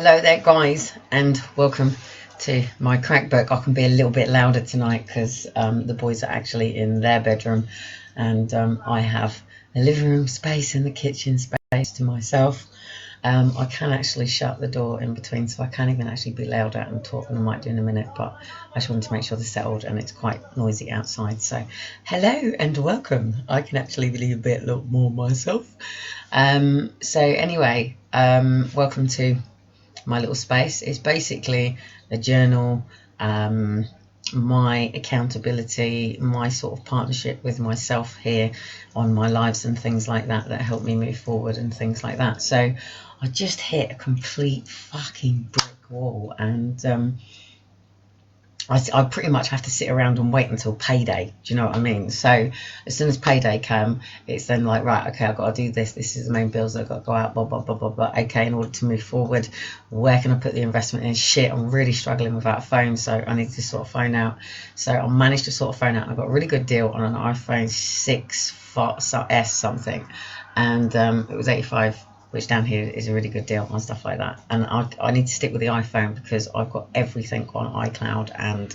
Hello there, guys, and welcome to my crack book. I can be a little bit louder tonight because the boys are actually in their bedroom, and I have the living room space and the kitchen space to myself. I can actually shut the door in between, so I can't even actually be louder and talk, and I might do in a minute, but I just wanted to make sure they're settled, and it's quite noisy outside. So, hello and welcome. I can actually be a bit more myself. Welcome to my little space. Is basically a journal, my accountability, my sort of partnership with myself here on my lives and things like that help me move forward and things like that. So I just hit a complete fucking brick wall, and I pretty much have to sit around and wait until payday. Do you know what I mean? So as soon as payday come, it's then like, right, okay, I've got to do this. This is the main bills that I've got to go out, blah, blah, blah, blah, blah. Okay, in order to move forward, where can I put the investment in? Shit, I'm really struggling without a phone, so I need to sort of phone out. So I managed to sort of phone out, and I got a really good deal on an iPhone 6S something. And it was 85, which down here is a really good deal on stuff like that. And I need to stick with the iPhone because I've got everything on iCloud and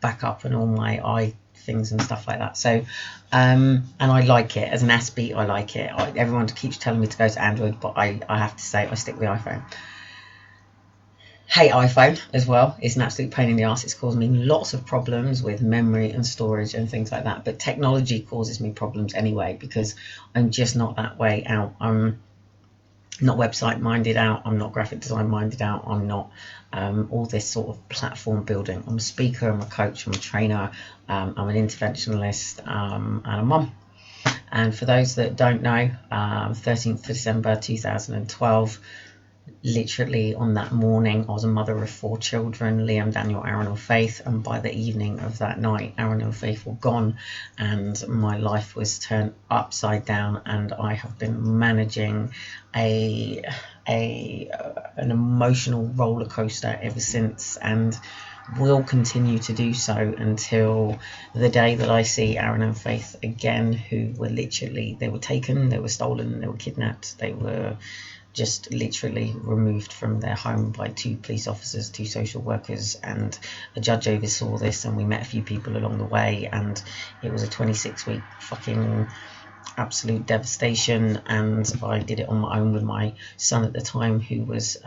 backup and all my things and stuff like that. So and I like it as an Aspie. I like it. Everyone keeps telling me to go to Android, but I have to say I stick with the iPhone. Hate iPhone as well. It's an absolute pain in the ass. It's caused me lots of problems with memory and storage and things like that. But technology causes me problems anyway because I'm just not that way out. I'm not website minded out, I'm not graphic design minded out, I'm not all this sort of platform building. I'm a speaker, I'm a coach, I'm a trainer, I'm an interventionalist, and a mum. And for those that don't know, 13th of December 2012, literally on that morning, I was a mother of 4 children, Liam, Daniel, Aaron and Faith, and by the evening of that night, Aaron and Faith were gone and my life was turned upside down, and I have been managing an emotional roller coaster ever since, and will continue to do so until the day that I see Aaron and Faith again, who were literally, they were taken, they were stolen, they were kidnapped, they were just literally removed from their home by 2 police officers, 2 social workers, and a judge oversaw this, and we met a few people along the way, and it was a 26-week fucking absolute devastation. And I did it on my own with my son at the time, who was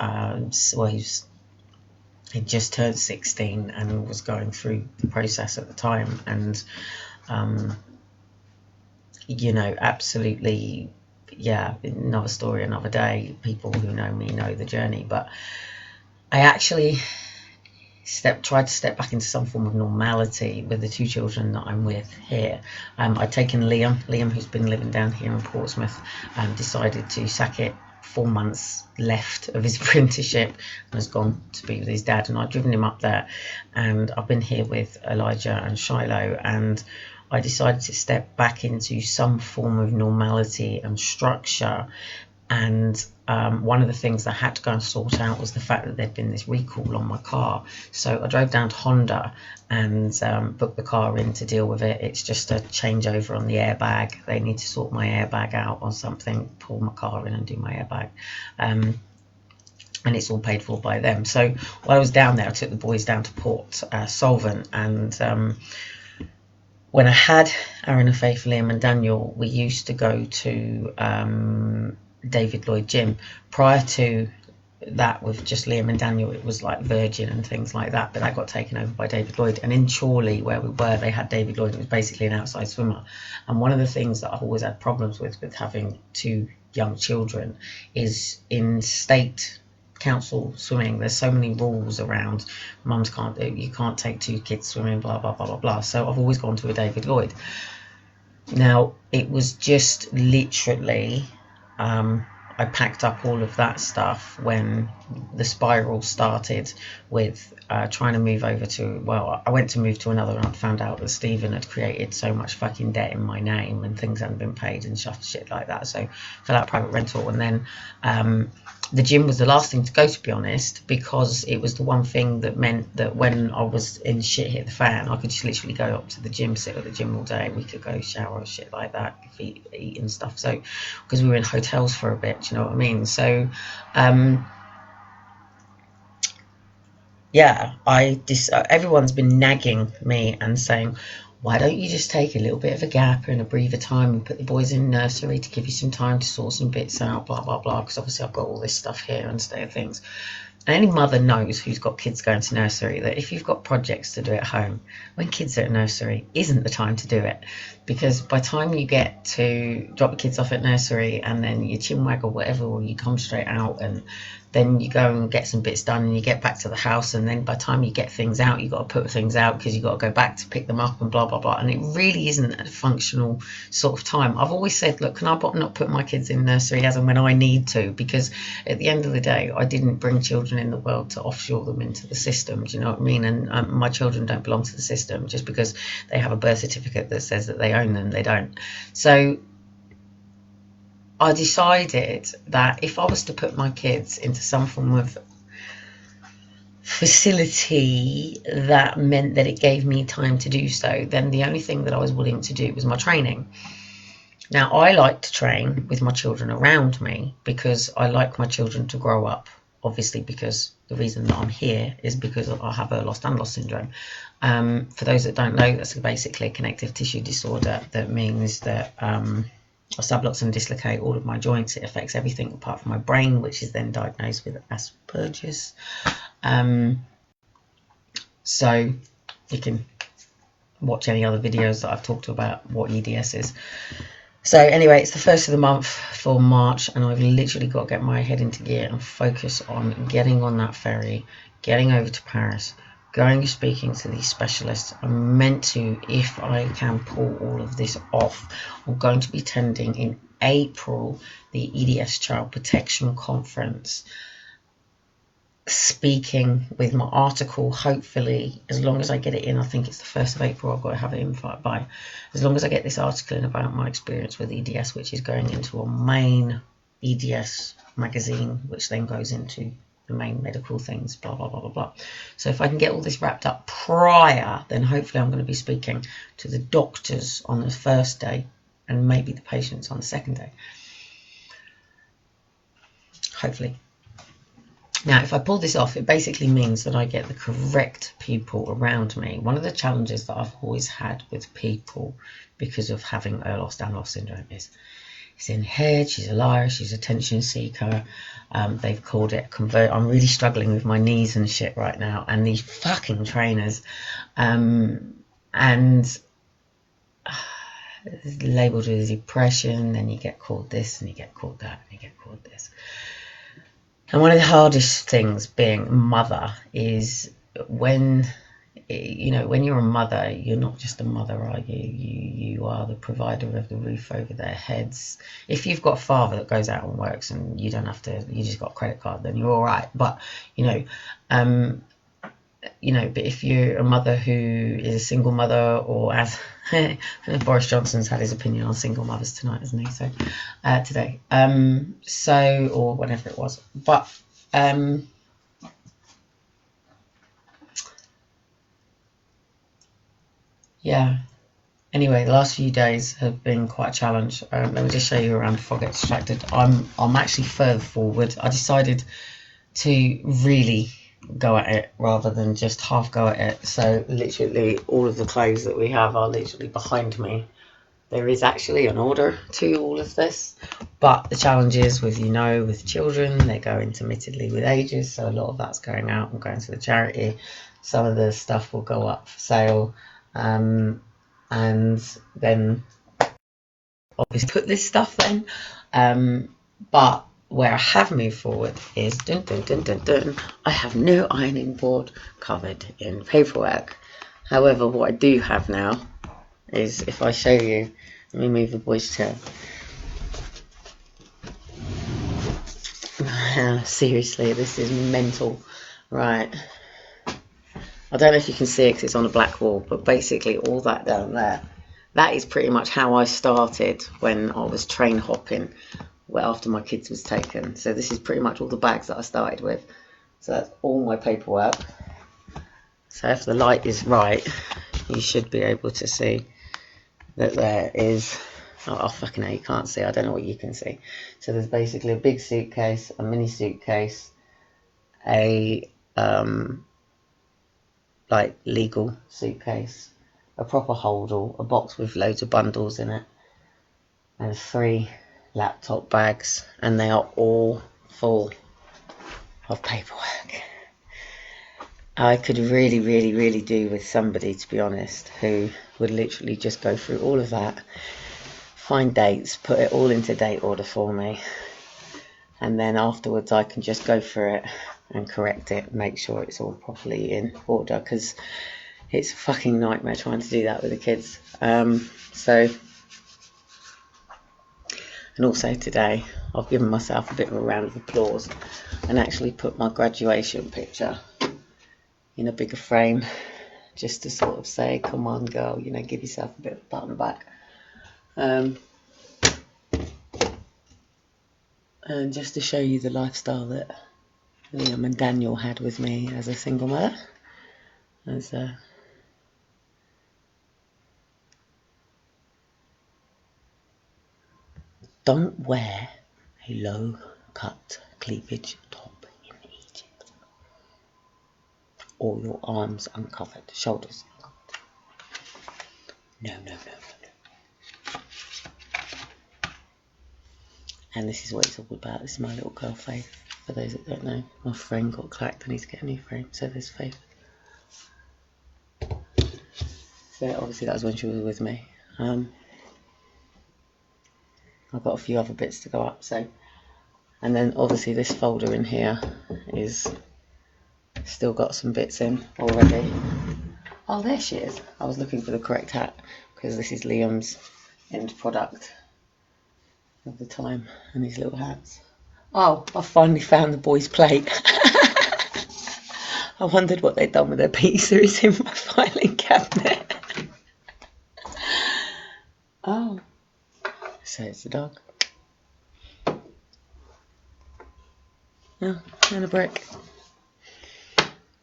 he'd just turned 16 and was going through the process at the time, and absolutely, yeah, another story, another day. People who know me know the journey, but I actually tried to step back into some form of normality with the 2 children that I'm with here. I'd taken Liam, who's been living down here in Portsmouth, decided to sack it. 4 months left of his apprenticeship and has gone to be with his dad, and I've driven him up there, and I've been here with Elijah and Shiloh, and I decided to step back into some form of normality and structure. And one of the things I had to go and sort out was the fact that there'd been this recall on my car. So I drove down to Honda and booked the car in to deal with it. It's just a changeover on the airbag. They need to sort my airbag out or something, pull my car in and do my airbag. And it's all paid for by them. So while I was down there, I took the boys down to Port Solvent, and when I had Aaron and Faith, Liam and Daniel, we used to go to David Lloyd Gym. Prior to that, with just Liam and Daniel, it was like Virgin and things like that, but that got taken over by David Lloyd. And in Chorley, where we were, they had David Lloyd. It was basically an outside swimmer. And one of the things that I've always had problems with having 2 young children is in state council swimming, there's so many rules around. Mums can't, you can't take 2 kids swimming, blah blah blah blah blah. So I've always gone to a David Lloyd. Now it was just literally I packed up all of that stuff when the spiral started with trying to move over to, well, I went to move to another, and I found out that Stephen had created so much fucking debt in my name and things hadn't been paid and shit like that. So fell out private rental, and then the gym was the last thing to go, to be honest, because it was the one thing that meant that when I was in shit hit the fan, I could just literally go up to the gym, sit at the gym all day. We could go shower, shit like that, eat and stuff. So because we were in hotels for a bit, you know what I mean? So yeah, everyone's been nagging me and saying, why don't you just take a little bit of a gap and a breather time and put the boys in nursery to give you some time to sort some bits out, blah, blah, blah, because obviously I've got all this stuff here and state of things. And any mother knows who's got kids going to nursery that if you've got projects to do at home, when kids are at nursery isn't the time to do it, because by the time you get to drop the kids off at nursery and then you chinwag or whatever, or you come straight out and then you go and get some bits done and you get back to the house, and then by the time you get things out, you've got to put things out because you've got to go back to pick them up and blah, blah, blah. And it really isn't a functional sort of time. I've always said, look, can I not put my kids in nursery as and when I need to? Because at the end of the day, I didn't bring children in the world to offshore them into the system. Do you know what I mean? And my children don't belong to the system. Just because they have a birth certificate that says that they own them, they don't. So I decided that if I was to put my kids into some form of facility that meant that it gave me time to do so, then the only thing that I was willing to do was my training. Now, I like to train with my children around me because I like my children to grow up, obviously, because the reason that I'm here is because I have Ehlers-Danlos syndrome. For those that don't know, that's basically a connective tissue disorder that means that I subluxate and dislocate all of my joints. It affects everything apart from my brain, which is then diagnosed with Asperger's. So you can watch any other videos that I've talked about what EDS is. So anyway, it's the first of the month for March, and I've literally got to get my head into gear and focus on getting on that ferry, getting over to Paris, going and speaking to these specialists. I'm meant to, if I can pull all of this off, I'm going to be attending in April the EDS Child Protection Conference, speaking with my article, hopefully, as long as I get it in. I think it's the 1st of April, I've got to have it in by. As long as I get this article in about my experience with EDS, which is going into a main EDS magazine, which then goes into the main medical things, blah, blah, blah, blah, blah. So if I can get all this wrapped up prior, then hopefully I'm going to be speaking to the doctors on the first day and maybe the patients on the second day. Hopefully. Now, if I pull this off, it basically means that I get the correct people around me. One of the challenges that I've always had with people because of having Ehlers-Danlos syndrome is it's in head, she's a liar, she's a attention seeker. They've called it convert. I'm really struggling with my knees and shit right now, and these fucking trainers. And it's labelled as depression, then you get called this, and you get called that, and you get called this. And one of the hardest things being a mother is when you're a mother, you're not just a mother, are you? You are the provider of the roof over their heads. If you've got a father that goes out and works and you don't have to, you just got a credit card, then you're all right. But but if you're a mother who is a single mother, or as Boris Johnson's had his opinion on single mothers tonight, isn't he? So today, or whenever it was, but yeah. Anyway, the last few days have been quite a challenge. Let me just show you around before I get distracted. I'm actually further forward. I decided to really go at it rather than just half go at it. So literally all of the clothes that we have are literally behind me. There is actually an order to all of this, but the challenge is with children, they go intermittently with ages, so a lot of that's going out and going to the charity. Some of the stuff will go up for sale, and then obviously put this stuff in, but where I have moved forward is I have no ironing board covered in paperwork. However, what I do have now is, if I show you, let me move the boys' chair. Seriously, this is mental. Right. I don't know if you can see it because it's on a black wall, but basically all that down there, that is pretty much how I started when I was train hopping, after my kids was taken. So this is pretty much all the bags that I started with. So that's all my paperwork. So if the light is right, you should be able to see that there is, oh fucking hell, you can't see, I don't know what you can see. So there's basically a big suitcase, a mini suitcase, a like legal suitcase, a proper holdall, a box with loads of bundles in it, and 3 laptop bags, and they are all full of paperwork. I could really, really, really do with somebody, to be honest, who would literally just go through all of that, find dates, put it all into date order for me, and then afterwards I can just go through it and correct it, make sure it's all properly in order, because it's a fucking nightmare trying to do that with the kids. And also today I've given myself a bit of a round of applause and actually put my graduation picture in a bigger frame, just to sort of say, come on girl, you know, give yourself a bit of a pat on the back. And just to show you the lifestyle that Liam and Daniel had with me as a single mother. Don't wear a low cut cleavage top in Egypt, or your arms uncovered, shoulders uncovered. No. And this is what it's all about. This is my little girl Faith. For those that don't know, my frame got cracked. I need to get a new frame. So there's Faith. So obviously that was when she was with me. I've got a few other bits to go up. So, and then obviously this folder in here is still got some bits in already. Oh, there she is. I was looking for the correct hat because this is Liam's end product of the time and his little hats. Oh, I finally found the boys' plate. I wondered what they'd done with their pizza. It's in my filing cabinet. Oh, so it's the dog. Oh, and a brick.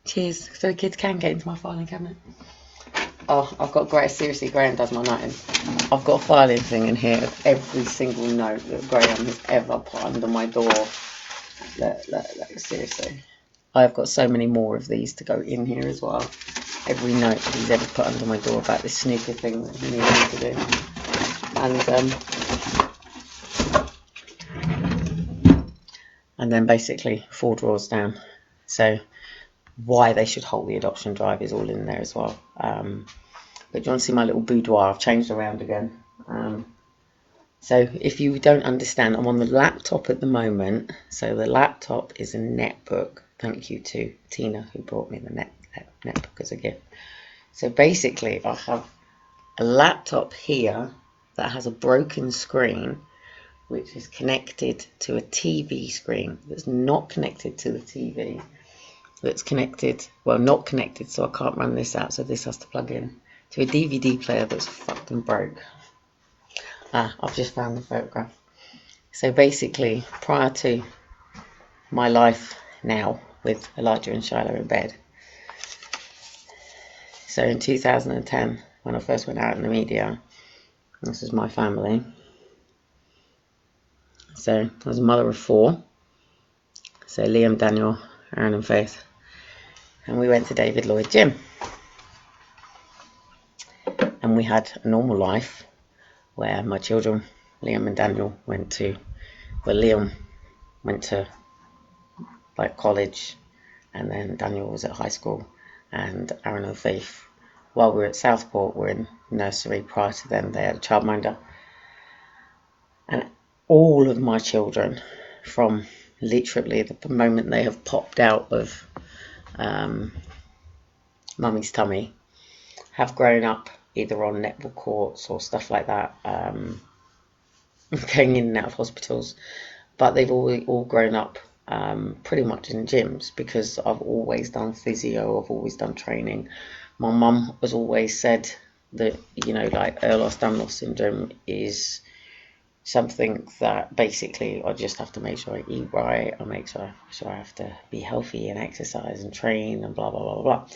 Cheers. So the kids can get into my filing cabinet. Oh, I've got seriously, Graham does my noting. I've got a filing thing in here of every single note that Graham has ever put under my door. Seriously. I've got so many more of these to go in here as well. Every note that he's ever put under my door about this snooker thing that he needed to do. And then basically 4 drawers down. So why they should hold the adoption drive is all in there as well. But do you want to see my little boudoir? I've changed around again. So if you don't understand, I'm on the laptop at the moment. So the laptop is a netbook. Thank you to Tina who brought me the netbook as a gift. So basically I have a laptop here that has a broken screen which is connected to a TV screen that's not connected to the TV. That's connected, well, not connected, so I can't run this out, so this has to plug in to a DVD player that's fucking broke. I've just found the photograph. So basically, prior to my life now with Elijah and Shiloh in bed, so in 2010, when I first went out in the media, this was my family. So I was a mother of 4. So Liam, Daniel, Aaron and Faith. And we went to David Lloyd Gym. And we had a normal life where my children, Liam and Daniel, Liam went to like college, and then Daniel was at high school, and Aaron and Faith, while we were at Southport, were in nursery. Prior to them, they had a childminder. And all of my children, from literally the moment they have popped out of mummy's tummy, have grown up either on netball courts or stuff like that, going in and out of hospitals, but they've all grown up pretty much in gyms, because I've always done physio, I've always done training. My mum has always said that, you know, like Ehlers-Danlos syndrome is something that basically I just have to make sure I eat right, I make sure I have to be healthy and exercise and train and blah blah blah blah.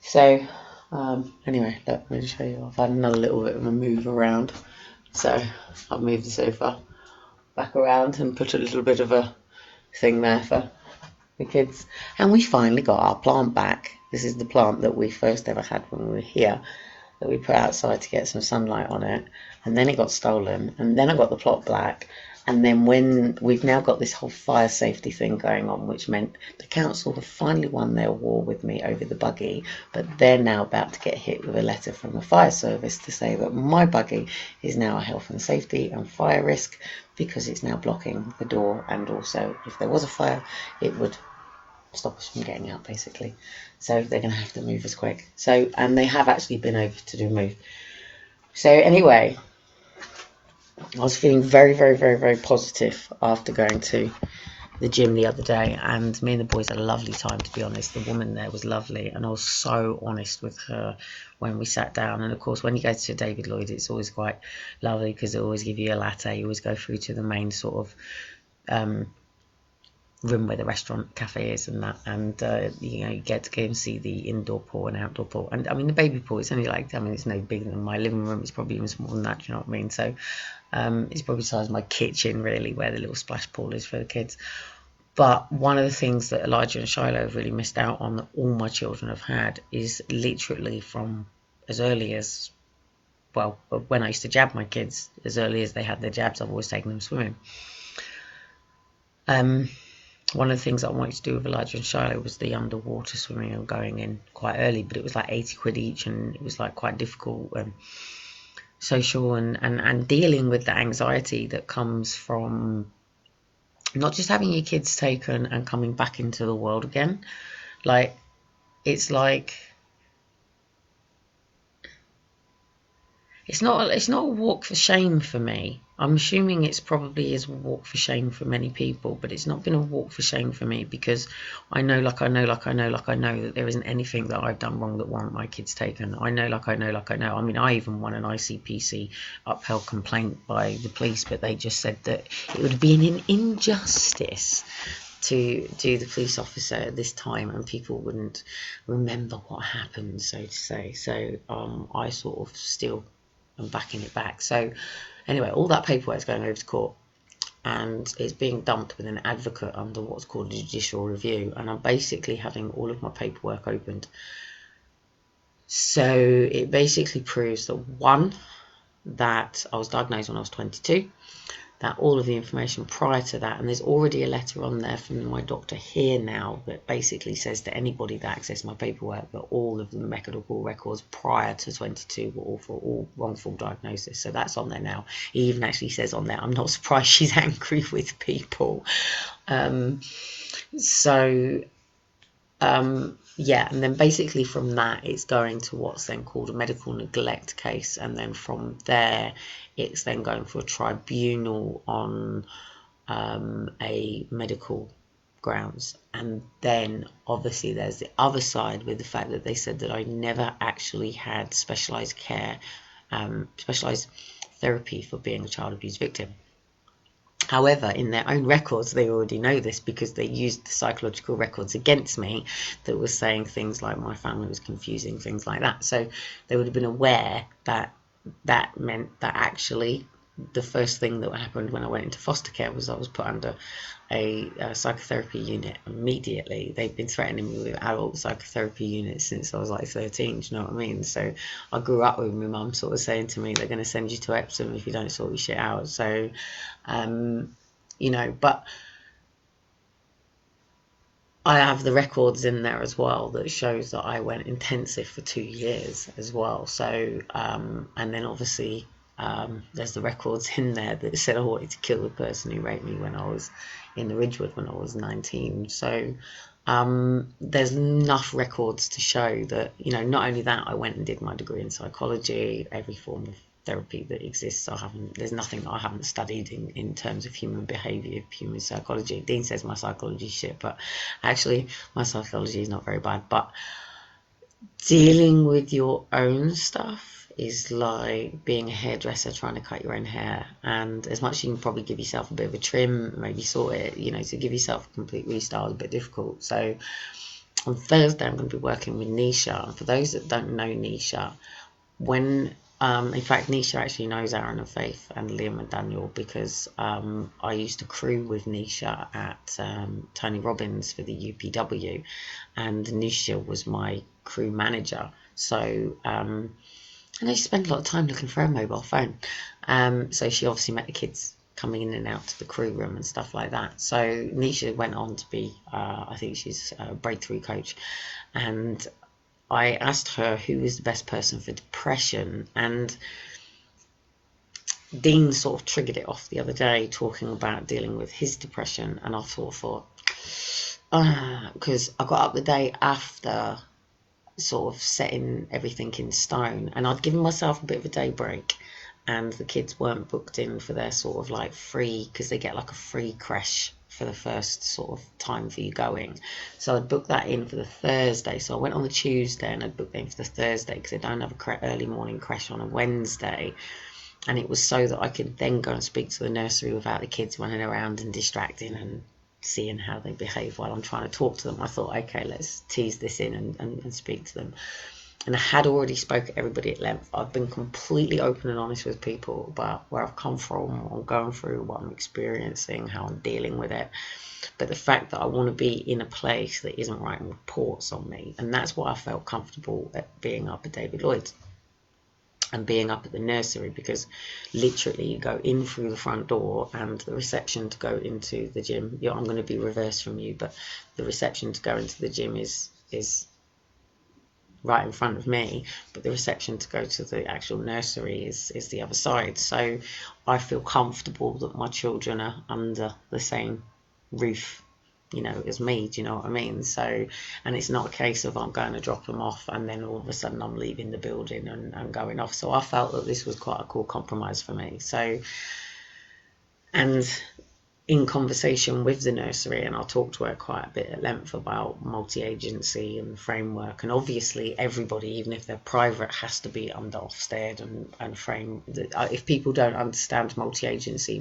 So anyway, let me show you. I've had another little bit of a move around, so I've moved the sofa back around and put a little bit of a thing there for the kids. And we finally got our plant back. This is the plant that we first ever had when we were here, that we put outside to get some sunlight on it, and then it got stolen, and then I got the plot back. And then when we've now got this whole fire safety thing going on, which meant the council have finally won their war with me over the buggy, but they're now about to get hit with a letter from the fire service to say that my buggy is now a health and safety and fire risk because it's now blocking the door, and also if there was a fire it would stop us from getting out, basically. So they're going to have to move us quick. So, and they have actually been over to do a move. So anyway, I was feeling very, very, very, very positive after going to the gym the other day, and me and the boys had a lovely time, to be honest. The woman there was lovely, and I was so honest with her when we sat down. And of course, when you go to David Lloyd, it's always quite lovely because they always give you a latte. You always go through to the main sort of room where the restaurant cafe is and that, and you get to go and see the indoor pool and outdoor pool. And I mean, the baby pool, it's only like, I mean, it's no bigger than my living room. It's probably even smaller than that, do you know what I mean? So it's probably the size of my kitchen, really, where the little splash pool is for the kids. But one of the things that Elijah and Shiloh have really missed out on, that all my children have had, is literally from as early as, well, when I used to jab my kids, as early as they had their jabs, I've always taken them swimming. One of the things I wanted to do with Elijah and Shiloh was the underwater swimming, and going in quite early, but it was like 80 quid each, and it was like quite difficult social and dealing with the anxiety that comes from not just having your kids taken and coming back into the world again. Like, it's like, it's not a walk for shame for me. I'm assuming it's probably is a walk for shame for many people, but it's not been a walk for shame for me, because I know that there isn't anything that I've done wrong that warrant my kids taken. I know. I mean, I even won an ICPC upheld complaint by the police, but they just said that it would be an injustice to do the police officer at this time, and people wouldn't remember what happened, so to say. So I sort of still am backing it back. So anyway, all that paperwork is going over to court, and it's being dumped with an advocate under what's called a judicial review, and I'm basically having all of my paperwork opened. So it basically proves that, one, that I was diagnosed when I was 22, that all of the information prior to that, and there's already a letter on there from my doctor here now that basically says to anybody that accessed my paperwork that all of the medical records prior to 22 were all for all wrongful diagnosis. So that's on there now. He even actually says on there, I'm not surprised she's angry with people. Yeah, and then basically from that it's going to what's then called a medical neglect case, and then from there it's then going for a tribunal on a medical grounds. And then obviously there's the other side with the fact that they said that I never actually had specialised care, specialised therapy for being a child abuse victim. However, in their own records, they already know this, because they used the psychological records against me that was saying things like my family was confusing, things like that. So they would have been aware that that meant that actually the first thing that happened when I went into foster care was I was put under a psychotherapy unit immediately. They've been threatening me with adult psychotherapy units since I was like 13, do you know what I mean? So I grew up with my mum sort of saying to me, they're going to send you to Epsom if you don't sort your shit out. So, but I have the records in there as well that shows that I went intensive for 2 years as well. So, and then obviously there's the records in there that said I wanted to kill the person who raped me when I was in the Ridgewood when I was 19. So there's enough records to show that, not only that, I went and did my degree in psychology, every form of therapy that exists. There's nothing I haven't studied in terms of human behaviour, human psychology. Dean says my psychology is shit, but actually my psychology is not very bad. But dealing with your own stuff is like being a hairdresser trying to cut your own hair, and as much as you can probably give yourself a bit of a trim, maybe sort it, to give yourself a complete restyle is a bit difficult. So on Thursday I'm going to be working with Nisha, and for those that don't know Nisha, when In fact, Nisha actually knows Aaron and Faith and Liam and Daniel because I used to crew with Nisha at Tony Robbins for the UPW, and Nisha was my crew manager. So and I spent a lot of time looking for her mobile phone. So she obviously met the kids coming in and out to the crew room and stuff like that. So Nisha went on to be, I think she's a breakthrough coach, and I asked her who is the best person for depression, and Dean sort of triggered it off the other day talking about dealing with his depression, and I thought, because I got up the day after sort of setting everything in stone, and I'd given myself a bit of a day break, and the kids weren't booked in for their sort of like free, because they get like a free creche for the first sort of time for you going. So I'd booked that in for the Thursday. So I went on the Tuesday and I'd booked in for the Thursday because I don't have a early morning creche on a Wednesday. And it was so that I could then go and speak to the nursery without the kids running around and distracting and seeing how they behave while I'm trying to talk to them. I thought, okay, let's tease this in and speak to them. And I had already spoken to everybody at length. I've been completely open and honest with people about where I've come from, what I'm going through, what I'm experiencing, how I'm dealing with it. But the fact that I want to be in a place that isn't writing reports on me, and that's why I felt comfortable at being up at David Lloyd's and being up at the nursery, because literally you go in through the front door and the reception to go into the gym. I'm going to be reverse from you, but the reception to go into the gym is right in front of me, but the reception to go to the actual nursery is the other side. So I feel comfortable that my children are under the same roof, as me. Do you know what I mean? So, and it's not a case of I'm going to drop them off and then all of a sudden I'm leaving the building and going off. So I felt that this was quite a cool compromise for me. So, and in conversation with the nursery, and I'll talk to her quite a bit at length about multi-agency and framework, and obviously everybody, even if they're private, has to be under Ofsted and frame. If people don't understand multi-agency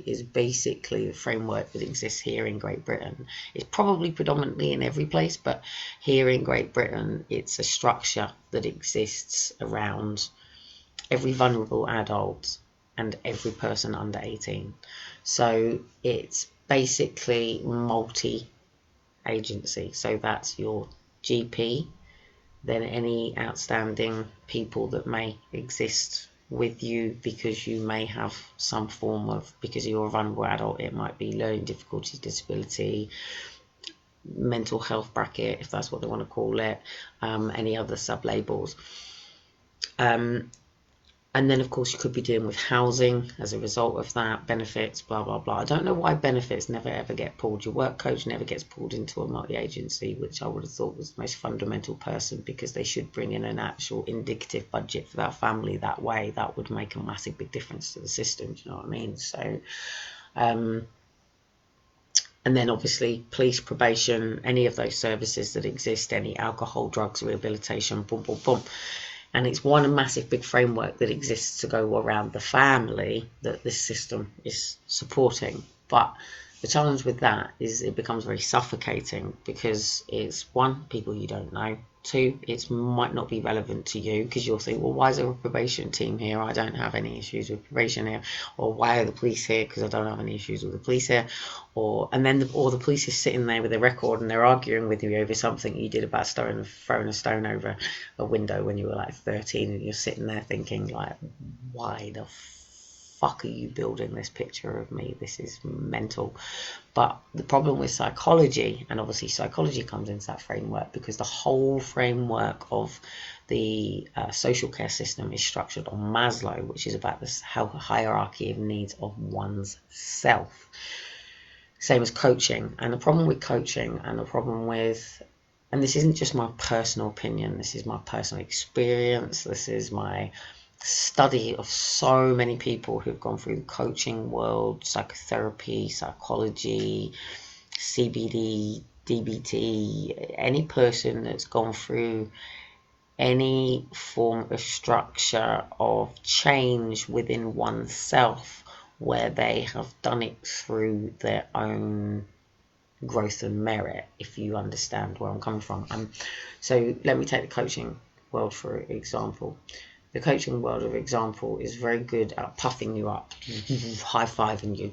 is basically the framework that exists here in Great Britain. It's probably predominantly in every place, but here in Great Britain it's a structure that exists around every vulnerable adult and every person under 18. So it's basically multi-agency. So that's your GP, then any outstanding people that may exist with you because you may have some form of, because you're a vulnerable adult, it might be learning difficulties, disability, mental health bracket, if that's what they want to call it, any other sub-labels. And then, of course, you could be dealing with housing as a result of that, benefits, blah, blah, blah. I don't know why benefits never, ever get pulled. Your work coach never gets pulled into a multi-agency, which I would have thought was the most fundamental person, because they should bring in an actual indicative budget for that family that way. That would make a massive big difference to the system, do you know what I mean? So, and then obviously police, probation, any of those services that exist, any alcohol, drugs, rehabilitation, boom, boom, boom. And it's one massive big framework that exists to go around the family that this system is supporting. But the challenge with that is it becomes very suffocating, because it's one, people you don't know. Two, it might not be relevant to you, because you'll think, well, why is there a probation team here? I don't have any issues with probation here. Or why are the police here? Because I don't have any issues with the police here. And then the police is sitting there with a record and they're arguing with you over something you did about throwing a stone over a window when you were like 13, and you're sitting there thinking like, why the fuck are you building this picture of me? This is mental. But the problem with psychology, and obviously psychology comes into that framework, because the whole framework of the social care system is structured on Maslow, which is about this hierarchy of needs of one's self. Same as coaching. And the problem with coaching, and the problem with, and this isn't just my personal opinion, this is my personal experience, this is my study of so many people who've gone through the coaching world, psychotherapy, psychology, CBD, DBT, any person that's gone through any form of structure of change within oneself, where they have done it through their own growth and merit, if you understand where I'm coming from. So let me take the coaching world for example. The coaching world, for example, is very good at puffing you up, high-fiving you,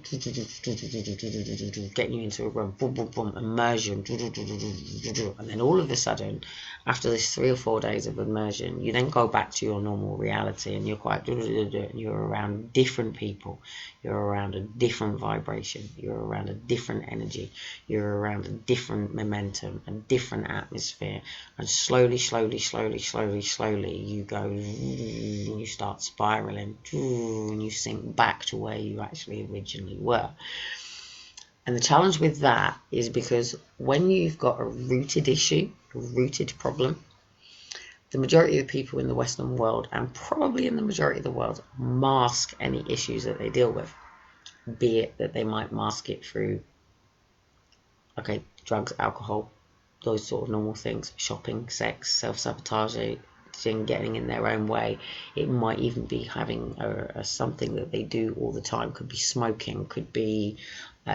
getting you into a room, boom, boom, boom, immersion, and then all of a sudden, after this 3 or 4 days of immersion, you then go back to your normal reality, and you're you're around different people, you're around a different vibration, you're around a different energy, you're around a different momentum, a different atmosphere, and slowly, you go, and you start spiraling, and you sink back to where you actually originally were. And the challenge with that is because when you've got a rooted issue, a rooted problem, the majority of people in the Western world, and probably in the majority of the world, mask any issues that they deal with. Be it that they might mask it through, drugs, alcohol, those sort of normal things, shopping, sex, self-sabotaging, getting in their own way. It might even be having something that they do all the time. Could be smoking, could be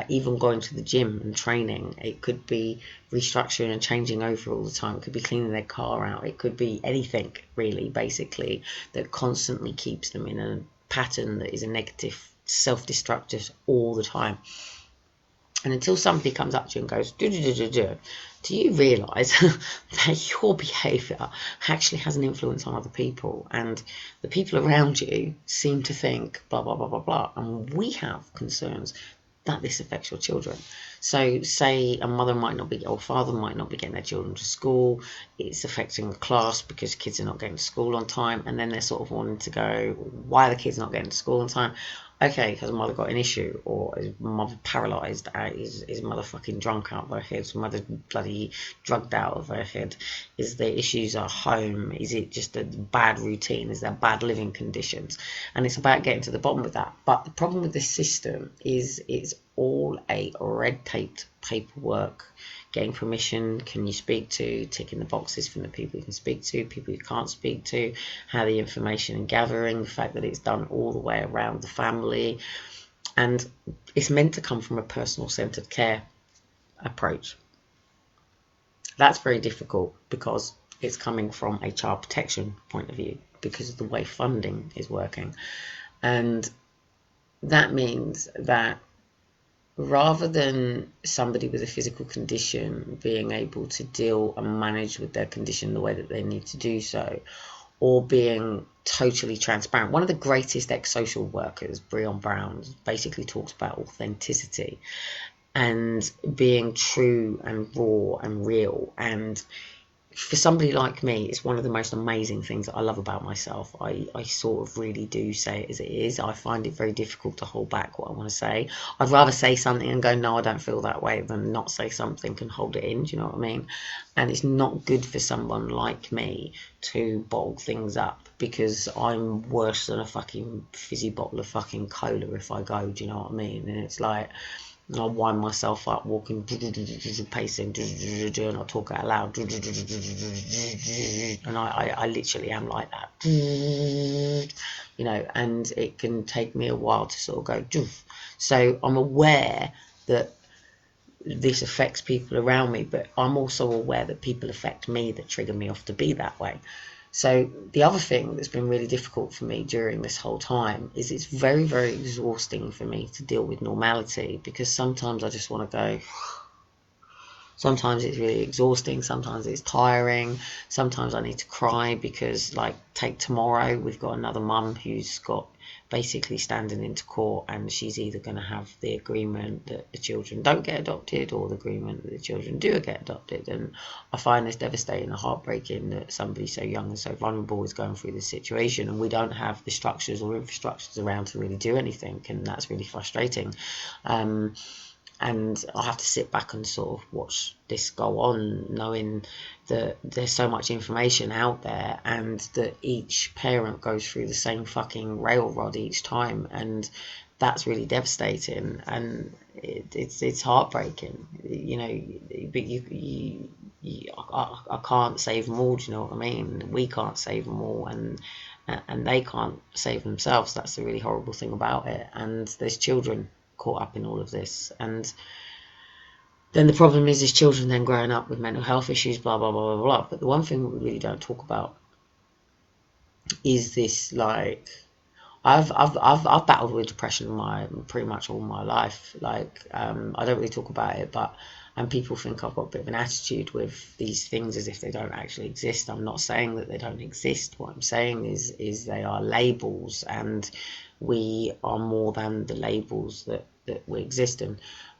even going to the gym and training. It could be restructuring and changing over all the time. It could be cleaning their car out. It could be anything, really, basically, that constantly keeps them in a pattern that is a negative, self-destructive all the time. And until somebody comes up to you and goes, do you realise that your behaviour actually has an influence on other people, and the people around you seem to think blah, blah, blah, blah, blah, and we have concerns that this affects your children. So say a mother might not be, or father might not be getting their children to school, it's affecting the class because kids are not getting to school on time, and then they're sort of wanting to go, why are the kids not getting to school on time? Okay, has mother got an issue, or is mother paralysed? Is mother fucking drunk out of her head? Is mother bloody drugged out of her head? Is there issues at home? Is it just a bad routine? Is there bad living conditions? And it's about getting to the bottom of that. But the problem with this system is it's all a red taped paperwork. Getting permission, can you speak to, ticking the boxes from the people you can speak to, people you can't speak to, how the information and gathering, the fact that it's done all the way around the family. And it's meant to come from a personal centered care approach. That's very difficult because it's coming from a child protection point of view, because of the way funding is working. And that means that rather than somebody with a physical condition being able to deal and manage with their condition the way that they need to do so, or being totally transparent. One of the greatest ex-social workers, Breon Brown, basically talks about authenticity and being true and raw and real. And for somebody like me, it's one of the most amazing things that I love about myself. I sort of really do say it as it is. I find it very difficult to hold back what I want to say. I'd rather say something and go, no, I don't feel that way, than not say something and hold it in. Do you know what I mean? And it's not good for someone like me to bottle things up, because I'm worse than a fucking fizzy bottle of fucking cola if I go. Do you know what I mean? And it's like, I'll wind myself up, walking, pacing, and I'll talk out loud, and I literally am like that, you know, and it can take me a while to sort of go, so I'm aware that this affects people around me, but I'm also aware that people affect me that trigger me off to be that way. So the other thing that's been really difficult for me during this whole time is it's very, very exhausting for me to deal with normality, because sometimes I just want to go. Sometimes it's really exhausting. Sometimes it's tiring. Sometimes I need to cry because, like, take tomorrow, we've got another mum who's got basically standing into court, and she's either going to have the agreement that the children don't get adopted, or the agreement that the children do get adopted. And I find this devastating and heartbreaking that somebody so young and so vulnerable is going through this situation, and we don't have the structures or infrastructures around to really do anything, and that's really frustrating. And I have to sit back and sort of watch this go on, knowing that there's so much information out there, and that each parent goes through the same fucking railroad each time, and that's really devastating, and it's heartbreaking, you know. But I can't save them all. Do you know what I mean? We can't save them all, and they can't save themselves. That's the really horrible thing about it. And there's children caught up in all of this, and then the problem is children then growing up with mental health issues, blah blah blah blah blah. But the one thing we really don't talk about is this like I've battled with depression pretty much all my life. Like I don't really talk about it, but and people think I've got a bit of an attitude with these things as if they don't actually exist. I'm not saying that they don't exist. What I'm saying is they are labels, and we are more than the labels that we exist in.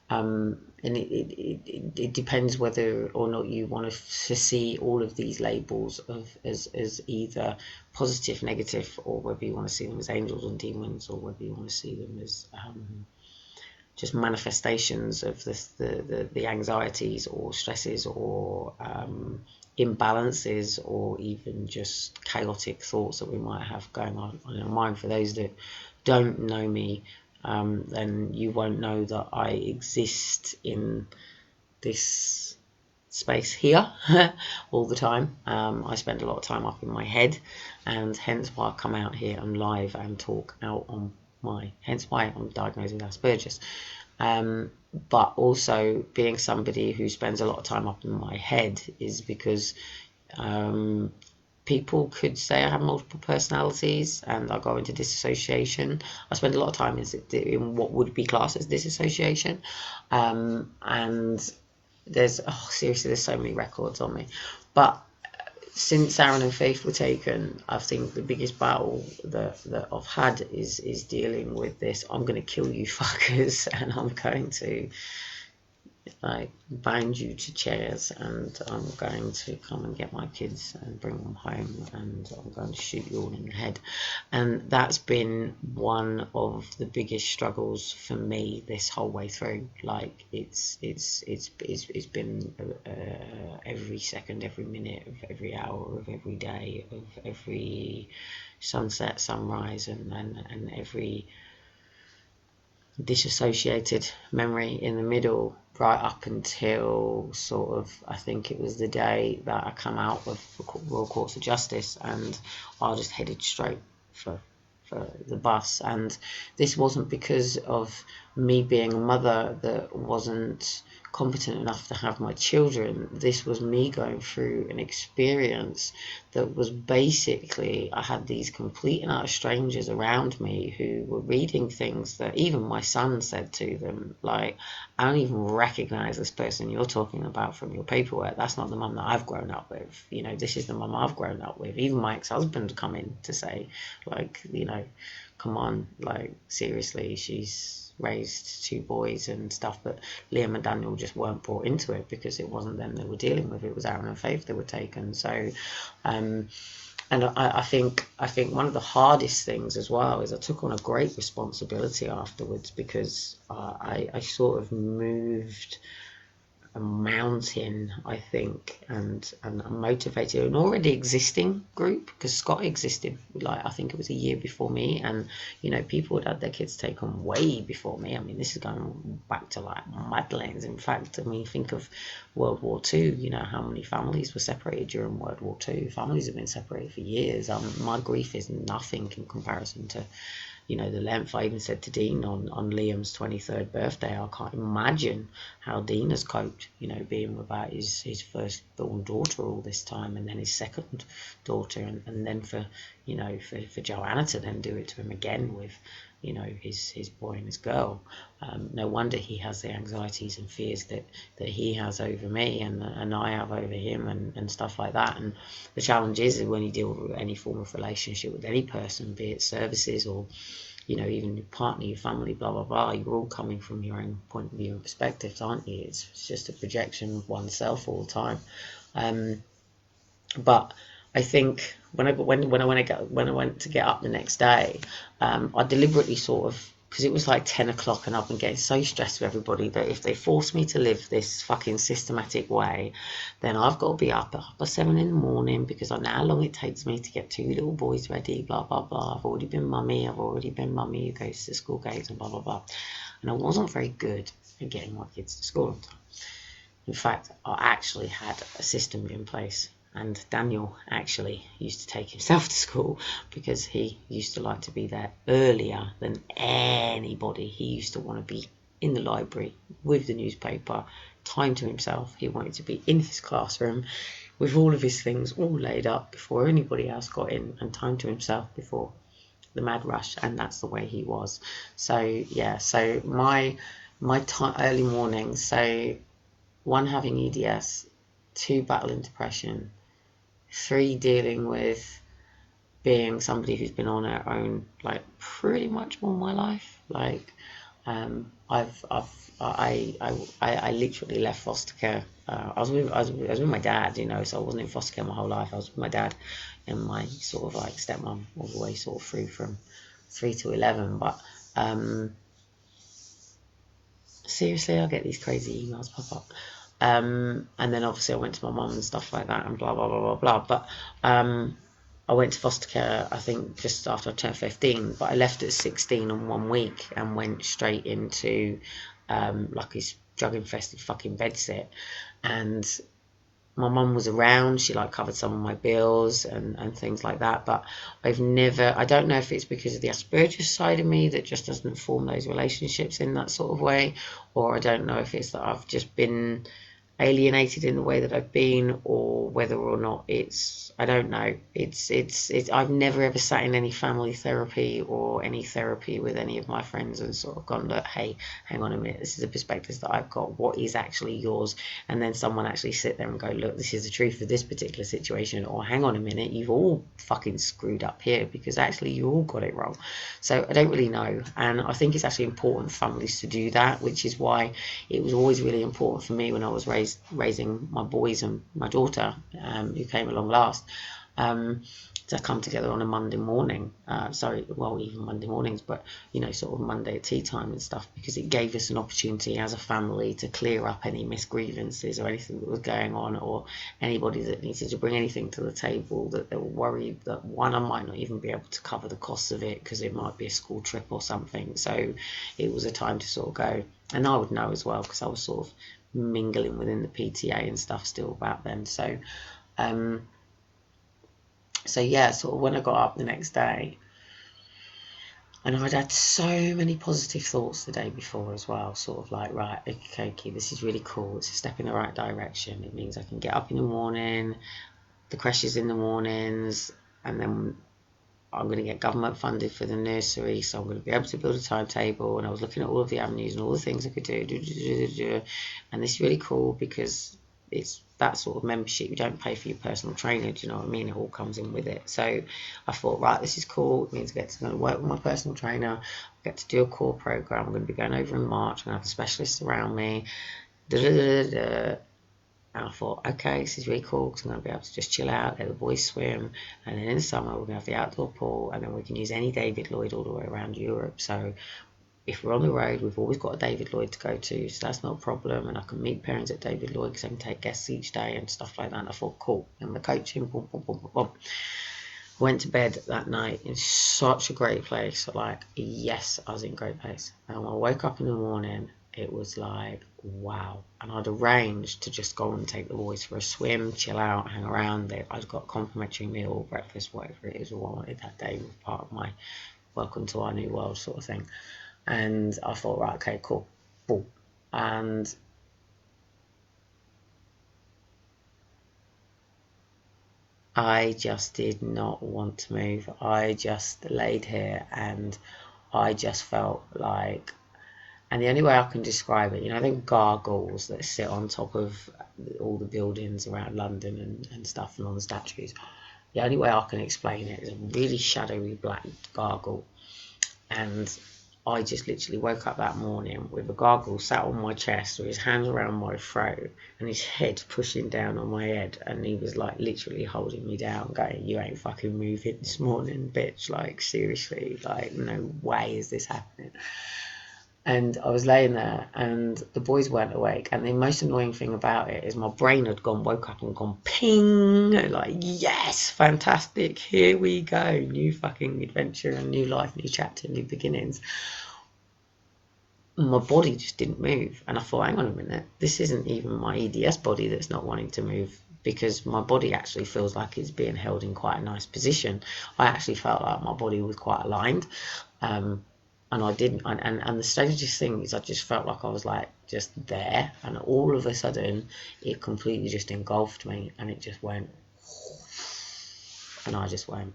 And it depends whether or not you want to see all of these labels as either positive, negative, or whether you want to see them as angels and demons, or whether you want to see them as just manifestations of the anxieties or stresses or imbalances, or even just chaotic thoughts that we might have going on in our mind. For those that don't know me, then you won't know that I exist in this space here all the time. I spend a lot of time up in my head, and hence why I come out here and live and talk out on hence why I'm diagnosed with Asperger's. But also being somebody who spends a lot of time up in my head is because people could say I have multiple personalities and I go into disassociation. I spend a lot of time in what would be classed as disassociation, and there's so many records on me. But since Aaron and Faith were taken, I think the biggest battle that I've had is dealing with this. I'm going to kill you fuckers, and I'm going to like bind you to chairs, and I'm going to come and get my kids and bring them home, and I'm going to shoot you all in the head. And that's been one of the biggest struggles for me this whole way through. Like it's been every second, every minute of every hour of every day, of every sunset, sunrise, and every disassociated memory in the middle, right up until sort of, I think it was the day that I come out of Royal Courts of Justice, and I just headed straight for the bus. And this wasn't because of me being a mother that wasn't competent enough to have my children. This was me going through an experience that was basically, I had these complete and utter strangers around me who were reading things that even my son said to them, like, I don't even recognize this person you're talking about from your paperwork. That's not the mum that I've grown up with. You know, this is the mum I've grown up with. Even my ex-husband come in to say, like, you know, come on, like, seriously, she's raised two boys and stuff. But Liam and Daniel just weren't brought into it because it wasn't them they were dealing with. It was Aaron and Faith that were taken. So and I think one of the hardest things as well is I took on a great responsibility afterwards, because I sort of moved a mountain, I think, and motivated an already existing group, because Scott existed, like, I think it was a year before me, and you know, people had their kids taken way before me. I mean, this is going back to like Madeleines. In fact, I mean, think of World War II. You know how many families were separated during World War II. Families have been separated for years. My grief is nothing in comparison to, you know, the length. I even said to Dean on Liam's 23rd birthday, I can't imagine how Dean has coped, you know, being without his firstborn daughter all this time, and then his second daughter, and then for, you know, for Joanna to then do it to him again with, you know, his boy and his girl. No wonder he has the anxieties and fears that he has over me, and I have over him, and stuff like that. And the challenge is when you deal with any form of relationship with any person, be it services or, you know, even your partner, your family, blah blah blah, you're all coming from your own point of view and perspectives, aren't you? It's just a projection of oneself all the time. But I think when I went to get up the next day, I deliberately sort of, because it was like 10 o'clock and I've been getting so stressed with everybody that if they force me to live this fucking systematic way, then I've got to be up at 7 in the morning, because I know how long it takes me to get two little boys ready, blah blah blah. I've already been mummy who goes to school gates and blah blah blah. And I wasn't very good at getting my kids to school on time. In fact, I actually had a system in place, and Daniel actually used to take himself to school because he used to like to be there earlier than anybody. He used to want to be in the library with the newspaper, time to himself. He wanted to be in his classroom with all of his things all laid up before anybody else got in, and time to himself before the mad rush. And that's the way he was. So yeah, so my early mornings, so 1, having EDS, 2, battling depression, 3, dealing with being somebody who's been on her own like pretty much all my life. Like I literally left foster care. I was with my dad, you know, so I wasn't in foster care my whole life. I was with my dad and my sort of like stepmom all the way sort of through from 3 to 11. But seriously, I get these crazy emails pop up. And then obviously I went to my mum and stuff like that and blah, blah, blah, blah, blah. But I went to foster care, I think, just after I turned 15, but I left at 16 in 1 week and went straight into like this drug-infested fucking bedsit. And my mum was around, she like covered some of my bills and things like that, but I don't know if it's because of the Asperger's side of me that just doesn't form those relationships in that sort of way, or I don't know if it's that I've just been alienated in the way that I've been, or whether or not I don't know. It's I've never ever sat in any family therapy or any therapy with any of my friends and sort of gone, look, hey, hang on a minute, this is a perspective that I've got, what is actually yours? And then someone actually sit there and go, look, this is the truth of this particular situation, or hang on a minute, you've all fucking screwed up here because actually you all got it wrong. So I don't really know, and I think it's actually important for families to do that, which is why it was always really important for me when I was raising my boys and my daughter, who came along last, to come together on a Monday morning. Even Monday mornings, but you know, sort of Monday at tea time and stuff, because it gave us an opportunity as a family to clear up any misgrievances or anything that was going on, or anybody that needed to bring anything to the table that they were worried that, one, I might not even be able to cover the costs of it because it might be a school trip or something. So it was a time to sort of go, and I would know as well because I was sort of mingling within the PTA and stuff still back then. So yeah, sort of when I got up the next day, and I'd had so many positive thoughts the day before as well, sort of like, right, okay, this is really cool, it's a step in the right direction, it means I can get up in the morning, the creche is in the mornings, and then I'm going to get government funded for the nursery, so I'm going to be able to build a timetable. And I was looking at all of the avenues and all the things I could do. And this is really cool because it's that sort of membership. You don't pay for your personal trainer, do you know what I mean? It all comes in with it. So I thought, right, this is cool. It means I get to go and work with my personal trainer. I get to do a core program. I'm going to be going over in March. I'm going to have the specialists around me. And I thought, okay, this is really cool because I'm going to be able to just chill out, let the boys swim, and then in the summer we're going to have the outdoor pool, and then we can use any David Lloyd all the way around Europe. So if we're on the road, we've always got a David Lloyd to go to, so that's not a problem, and I can meet parents at David Lloyd because I can take guests each day and stuff like that. And I thought, cool, and the coaching, boom, boom, boom, boom, boom. Went to bed that night in such a great place. Like, yes, I was in a great place. And when I woke up in the morning, it was like, wow. And I'd arranged to just go and take the boys for a swim, chill out, hang around. I'd got a complimentary meal, breakfast, whatever it is, or what I wanted that day, was part of my welcome to our new world sort of thing. And I thought, right, okay, cool. And I just did not want to move. I just laid here and I just felt like, and the only way I can describe it, you know, the gargoyles that sit on top of all the buildings around London and stuff, and all the statues. The only way I can explain it is a really shadowy black gargoyle. And I just literally woke up that morning with a gargoyle sat on my chest with his hands around my throat and his head pushing down on my head, and he was like literally holding me down going, you ain't fucking moving this morning, bitch, like seriously, like no way is this happening. And I was laying there and the boys weren't awake, and the most annoying thing about it is my brain had woke up and gone ping, like, yes, fantastic, here we go, new fucking adventure and new life, new chapter, new beginnings. My body just didn't move, and I thought, hang on a minute, this isn't even my EDS body that's not wanting to move, because my body actually feels like it's being held in quite a nice position. I actually felt like my body was quite aligned. And I didn't, and the strangest thing is I just felt like I was like just there, and all of a sudden it completely just engulfed me, and it just went, and I just went,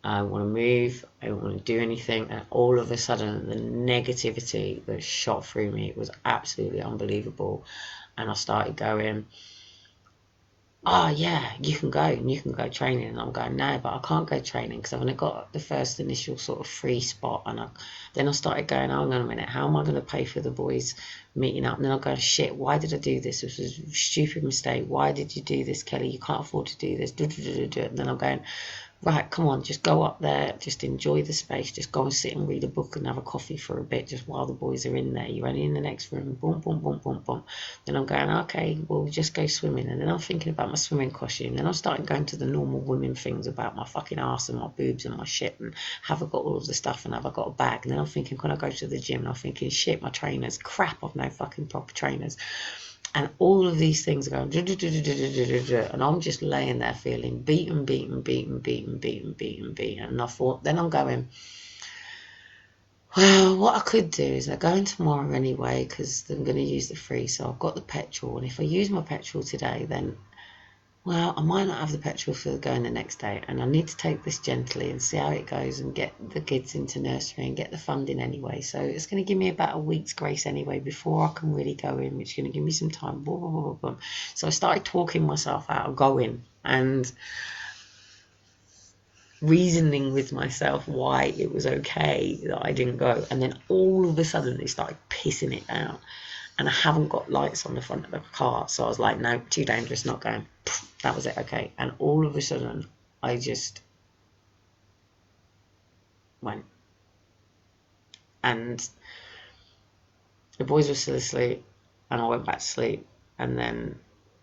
I don't want to move, I don't want to do anything, and all of a sudden the negativity that shot through me was absolutely unbelievable. And I started going, oh yeah, you can go and you can go training. And I'm going, no, but I can't go training because I've only got the first initial sort of free spot. And then I started going, oh, hang on a minute, how am I going to pay for the boys meeting up? And then I'm going, shit, why did I do this? This was a stupid mistake. Why did you do this, Kelly? You can't afford to do this. And then I'm going, right, come on, just go up there, just enjoy the space, just go and sit and read a book and have a coffee for a bit just while the boys are in there. You're only in the next room, boom, boom, boom, boom, boom. Then I'm going, okay, well, just go swimming. And then I'm thinking about my swimming costume. Then I'm starting going to the normal women things about my fucking ass and my boobs and my shit, and have I got all of the stuff, and have I got a bag? And then I'm thinking, can I go to the gym? And I'm thinking, shit, my trainers, crap, I've no fucking proper trainers. And all of these things are going, and I'm just laying there feeling beaten. And I thought, then I'm going, well, what I could do is I'm going tomorrow anyway, because I'm going to use the free, so I've got the petrol. And if I use my petrol today, then, well, I might not have the petrol for going the next day, and I need to take this gently and see how it goes and get the kids into nursery and get the funding anyway. So it's going to give me about a week's grace anyway before I can really go in, which is going to give me some time. Blah, blah, blah, blah, blah. So I started talking myself out of going and reasoning with myself why it was okay that I didn't go. And then all of a sudden it started pissing it down. And I haven't got lights on the front of the car. So I was like, no, too dangerous, not going. That was it, okay. And all of a sudden, I just went. And the boys were still asleep, and I went back to sleep. And then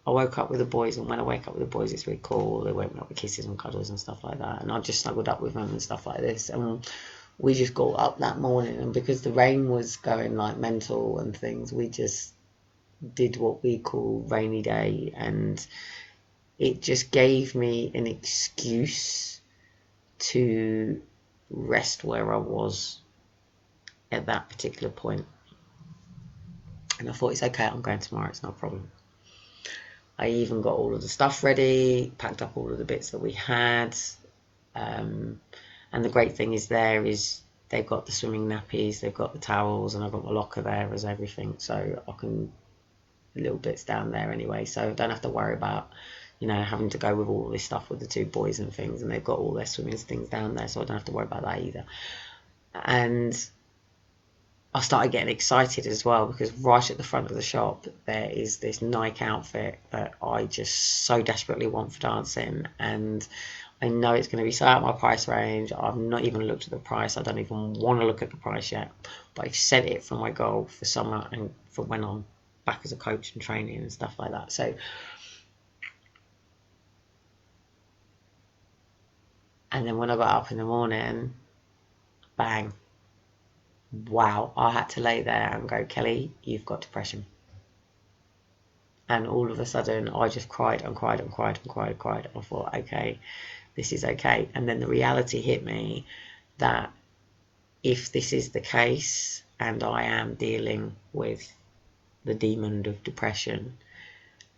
I woke up with the boys, and when I wake up with the boys, it's really cool. They wake me up with kisses and cuddles and stuff like that. And I just snuggled up with them and stuff like this. And we just got up that morning, and because the rain was going like mental and things, we just did what we call rainy day, and it just gave me an excuse to rest where I was at that particular point. And I thought, it's okay, I'm going tomorrow, it's no problem. I even got all of the stuff ready, packed up all of the bits that we had. And the great thing is they've got the swimming nappies, they've got the towels, and I've got my locker there as everything. So I can, little bits down there anyway. So I don't have to worry about, having to go with all this stuff with the two boys and things. And they've got all their swimming things down there. So I don't have to worry about that either. And I started getting excited as well, because right at the front of the shop there is this Nike outfit that I just so desperately want for dancing, and I know it's going to be so out of my price range. I've not even looked at the price. I don't even want to look at the price yet, but I've set it for my goal for summer and for when I'm back as a coach and training and stuff like that. So, and then when I got up in the morning, bang, wow, I had to lay there and go, Kelly, you've got depression. And all of a sudden I just cried and cried and cried and cried and cried. I thought, okay, this is okay. And then the reality hit me that if this is the case and I am dealing with the demon of depression,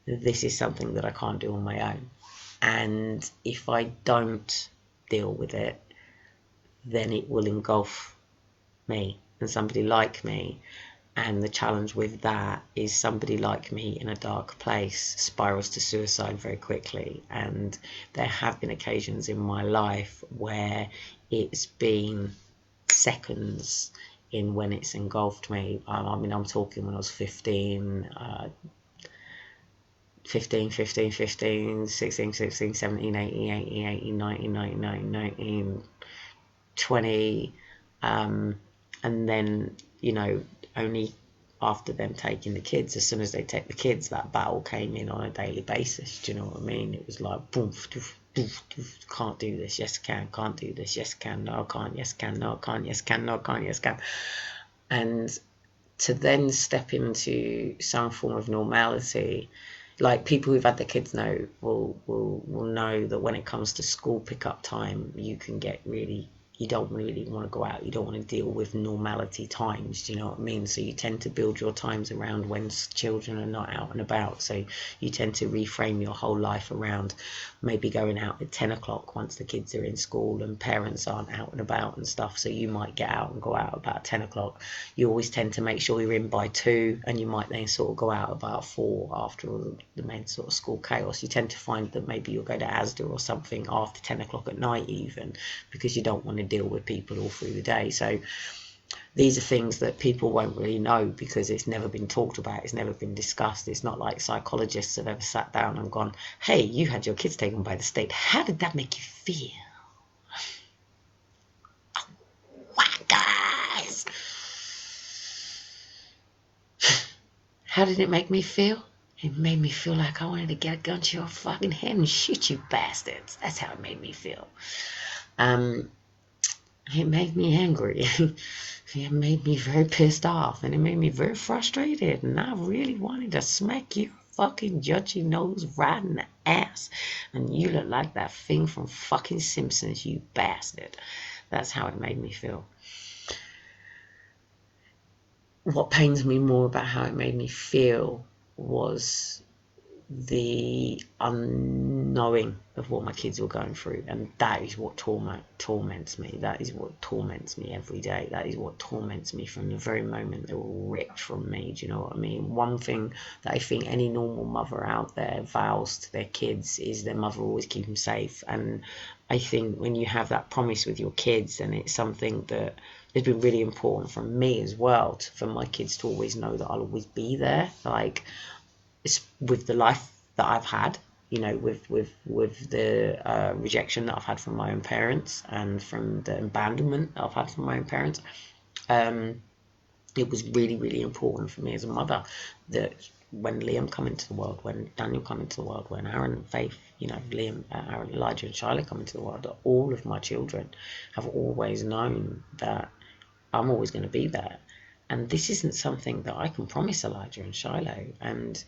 this is something that I can't do on my own. And if I don't deal with it, then it will engulf me and somebody like me. And the challenge with that is somebody like me in a dark place spirals to suicide very quickly. And there have been occasions in my life where it's been seconds in when it's engulfed me. I'm talking when I was 15, 16, 17, 18, 19, 20, and then, only after them taking the kids, as soon as they take the kids, that battle came in on a daily basis. Do you know what I mean? It was like, boom, doof, doof, doof, can't do this, yes can, can't do this, yes can, no I can't, yes can, no I can't, yes can, no I can't, yes can. And to then step into some form of normality, like people who've had their kids know will know that when it comes to school pickup time, you can get really you don't really want to go out. You don't want to deal with normality times. Do you know what I mean? So you tend to build your times around when children are not out and about. So you tend to reframe your whole life around maybe going out at 10 o'clock once the kids are in school and parents aren't out and about and stuff. So you might get out and go out about 10 o'clock. You always tend to make sure you're in by 2, and you might then sort of go out about 4 after all the main sort of school chaos. You tend to find that maybe you'll go to Asda or something after 10 o'clock at night even, because you don't want to deal with people all through the day. So these are things that people won't really know because it's never been talked about, it's never been discussed. It's not like psychologists have ever sat down and gone, hey, you had your kids taken by the state, how did that make you feel? Wow, guys, how did it make me feel? It made me feel like I wanted to get a gun to your fucking head and shoot you bastards. That's how it made me feel. It made me angry. It made me very pissed off, and it made me very frustrated, and I really wanted to smack you fucking judgy nose right in the ass. And you look like that thing from fucking Simpsons, you bastard. That's how it made me feel. What pains me more about how it made me feel was the unknowing of what my kids were going through, and that is what torments me. That is what torments me every day. That is what torments me from the very moment they were ripped from me. Do you know what I mean? One thing that I think any normal mother out there vows to their kids is their mother will always keep them safe. And I think when you have that promise with your kids, and it's something that has been really important for me as well, for my kids to always know that I'll always be there. Like, with the life that I've had, you know, with the rejection that I've had from my own parents, and from the abandonment that I've had from my own parents, it was really, really important for me as a mother that when Liam come into the world, when Daniel come into the world, when Aaron and Faith, you know, Liam, Aaron, Elijah and Shiloh come into the world, that all of my children have always known that I'm always going to be there. And this isn't something that I can promise Elijah and Shiloh. And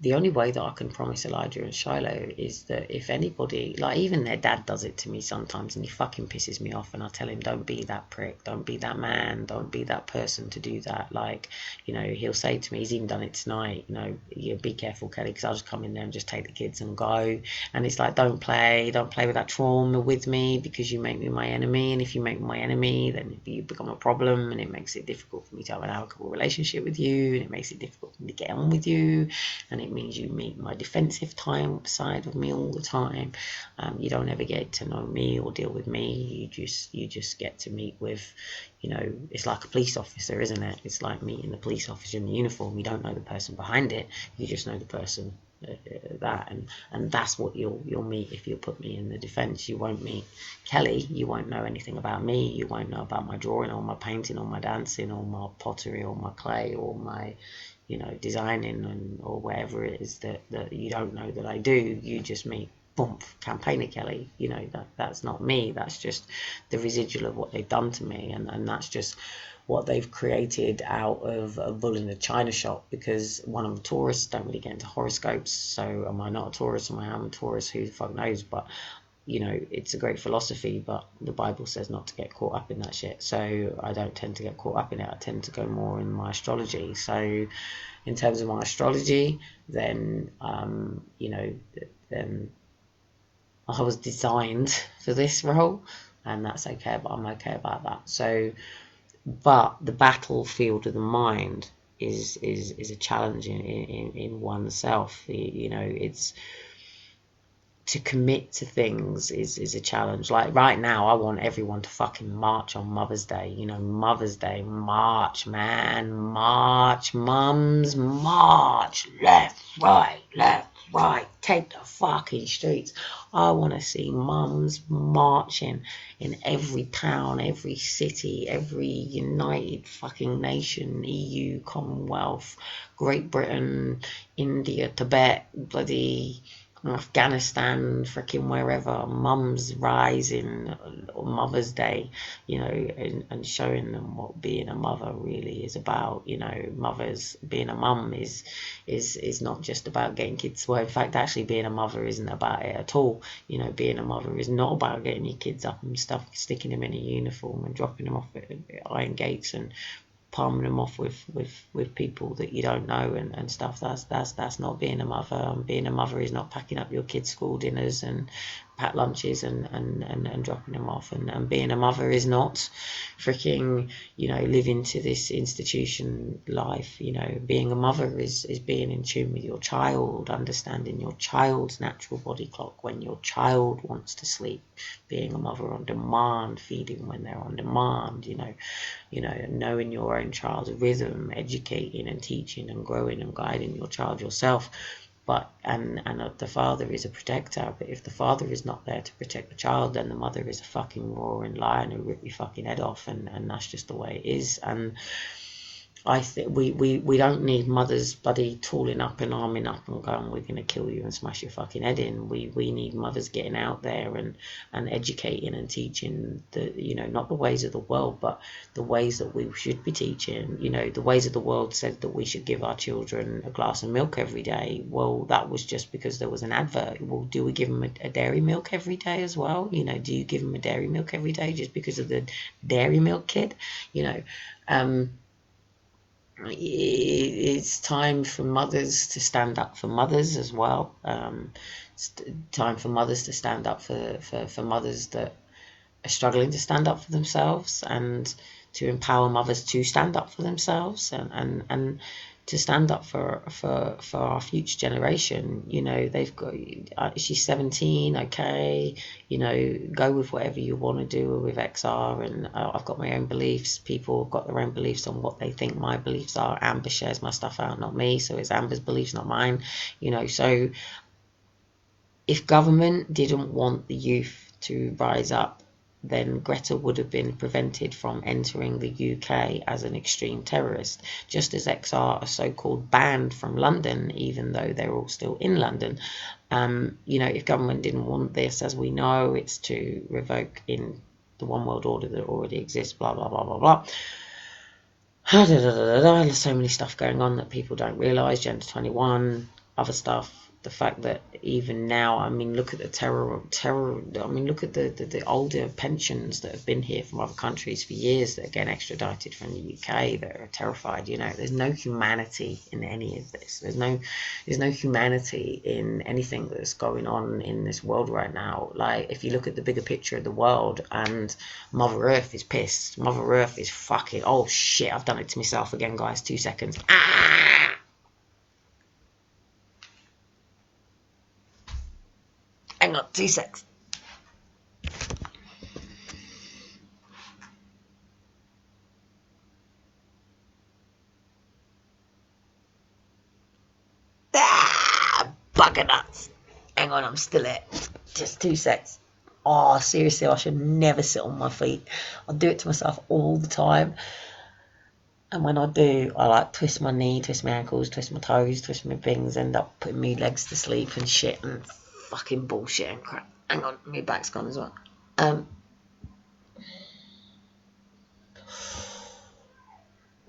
the only way that I can promise Elijah and Shiloh is that if anybody, like even their dad does it to me sometimes, and he fucking pisses me off, and I tell him, don't be that prick, don't be that man, don't be that person to do that. Like, you know, he'll say to me, he's even done it tonight, you know, you be careful, Kelly, because I'll just come in there and just take the kids and go. And it's like, don't play with that trauma with me, because you make me my enemy. And if you make me my enemy, then you become a problem, and it makes it difficult for me to have an amicable relationship with you, and it makes it difficult for me to get on with you, and it means you meet my defensive side of me all the time. You don't ever get to know me or deal with me. You just get to meet with, you know, it's like a police officer, isn't it? It's like meeting the police officer in the uniform. You don't know the person behind it. You just know the person and that's what you'll meet if you put me in the defense. You won't meet Kelly. You won't know anything about me. You won't know about my drawing or my painting or my dancing or my pottery or my clay or my, you know, designing or whatever it is that you don't know that I do. You just meet, boom, campaigner Kelly. You know, that's not me. That's just the residual of what they've done to me, and that's just what they've created out of a bull in a china shop. Because one, I'm a Taurus, don't really get into horoscopes, so am I not a Taurus? Am I a Taurus? Who the fuck knows? But you know, it's a great philosophy, but the Bible says not to get caught up in that shit. So I don't tend to get caught up in it. I tend to go more in my astrology. So in terms of my astrology, then, you know, then I was designed for this role, and that's okay, but I'm okay about that. So, but the battlefield of the mind is a challenge in oneself. You know, it's, to commit to things is a challenge. Like right now, I want everyone to fucking march on Mother's Day. You know, Mother's Day, march, man, march, mums, march, left, right, take the fucking streets. I want to see mums marching in every town, every city, every united fucking nation, EU, Commonwealth, Great Britain, India, Tibet, bloody Afghanistan, freaking wherever, mums rising on Mother's Day, you know, and showing them what being a mother really is about. You know, mothers being a mum is not just about getting kids. Well, in fact, actually, being a mother isn't about it at all. You know, being a mother is not about getting your kids up and stuff, sticking them in a uniform and dropping them off at iron gates and palming them off with people that you don't know and stuff. That's not being a mother. Being a mother is not packing up your kids' school dinners and packed lunches and dropping them off. And being a mother is not freaking, you know, living to this institution life. You know, being a mother is being in tune with your child, understanding your child's natural body clock when your child wants to sleep, being a mother on demand, feeding when they're on demand, you know, knowing your own child's rhythm, educating and teaching and growing and guiding your child yourself. But and the father is a protector, but if the father is not there to protect the child, then the mother is a fucking roaring lion who rip your fucking head off, and that's just the way it is. And I think we don't need mothers bloody tooling up and arming up and going, we're going to kill you and smash your fucking head in. We need mothers getting out there and educating and teaching the, you know, not the ways of the world, but the ways that we should be teaching. You know, the ways of the world said that we should give our children a glass of milk every day. Well, that was just because there was an advert. Well, do we give them a dairy milk every day as well? You know, do you give them a dairy milk every day just because of the dairy milk kid? You know, it's time for mothers to stand up for mothers as well. It's time for mothers to stand up for mothers that are struggling to stand up for themselves, and to empower mothers to stand up for themselves, and to stand up for our future generation. You know, they've got, she's 17, okay, you know, go with whatever you want to do with XR, and I've got my own beliefs. People have got their own beliefs on what they think my beliefs are. Amber shares my stuff out, not me, so it's Amber's beliefs, not mine, you know. So if government didn't want the youth to rise up, then Greta would have been prevented from entering the UK as an extreme terrorist, just as XR are so-called banned from London, even though they're all still in London. You know, if government didn't want this, as we know, it's to revoke in the one world order that already exists, blah, blah, blah, blah, blah. There's so many stuff going on that people don't realise, Gender 21, other stuff. The fact that even now, I mean, look at the terror. I mean, look at the older pensions that have been here from other countries for years that are getting extradited from the UK that are terrified. You know, there's no humanity in any of this. There's no humanity in anything that's going on in this world right now. Like, if you look at the bigger picture of the world, and Mother Earth is pissed. Mother Earth is fucking, oh shit, I've done it to myself again, guys. 2 seconds. Ah! Hang on, 2 seconds. Bugger nuts. Hang on, I'm still here. Just 2 seconds. Oh, seriously, I should never sit on my feet. I do it to myself all the time. And when I do, I like twist my knee, twist my ankles, twist my toes, twist my things, end up putting me legs to sleep and shit and fucking bullshit and crap. Hang on, my back's gone as well.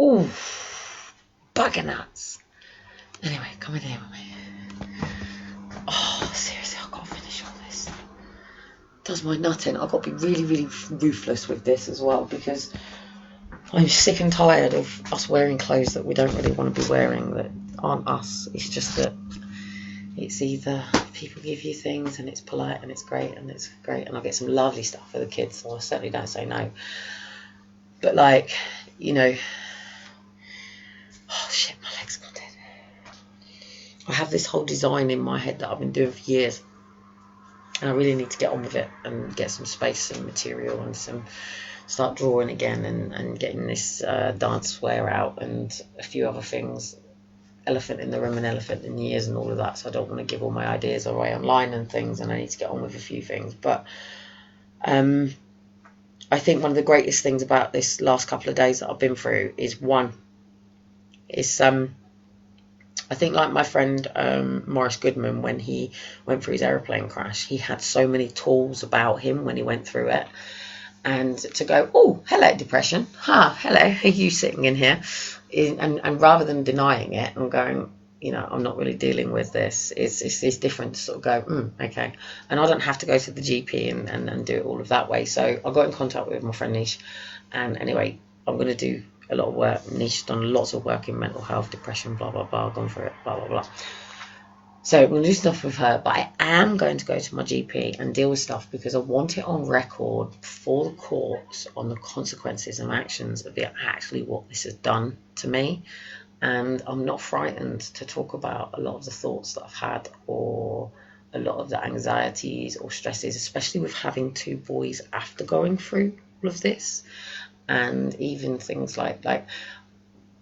Ooh, bugger nuts. Anyway, come in here with me. Oh, seriously, I've got to finish all this. Does my nutting. I've got to be really, really ruthless with this as well, because I'm sick and tired of us wearing clothes that we don't really want to be wearing, that aren't us. It's just that it's either people give you things and it's polite and it's great, and I get some lovely stuff for the kids, so I certainly don't say no. But, like, you know, oh shit, my leg's gone dead. I have this whole design in my head that I've been doing for years, and I really need to get on with it and get some space and material and start drawing again, and getting this dance wear out and a few other things. Elephant in the room and elephant in the ears and all of that, so I don't want to give all my ideas away online and things, and I need to get on with a few things. But I think one of the greatest things about this last couple of days that I've been through is I think like my friend Morris Goodman, when he went through his aeroplane crash, he had so many tools about him when he went through it. And to go, oh, hello, depression. Hello, are you sitting in here? And rather than denying it and going, I'm not really dealing with this, it's different to sort of go, okay. And I don't have to go to the GP and do it all of that way. So I got in contact with my friend Nish. And anyway, I'm going to do a lot of work. Nish's done lots of work in mental health, depression, blah, blah, blah, gone through it, blah, blah, blah. So we'll do stuff with her, but I am going to go to my GP and deal with stuff because I want it on record for the courts on the consequences and actions of actually what this has done to me. And I'm not frightened to talk about a lot of the thoughts that I've had or a lot of the anxieties or stresses, especially with having 2 boys after going through all of this. And even things like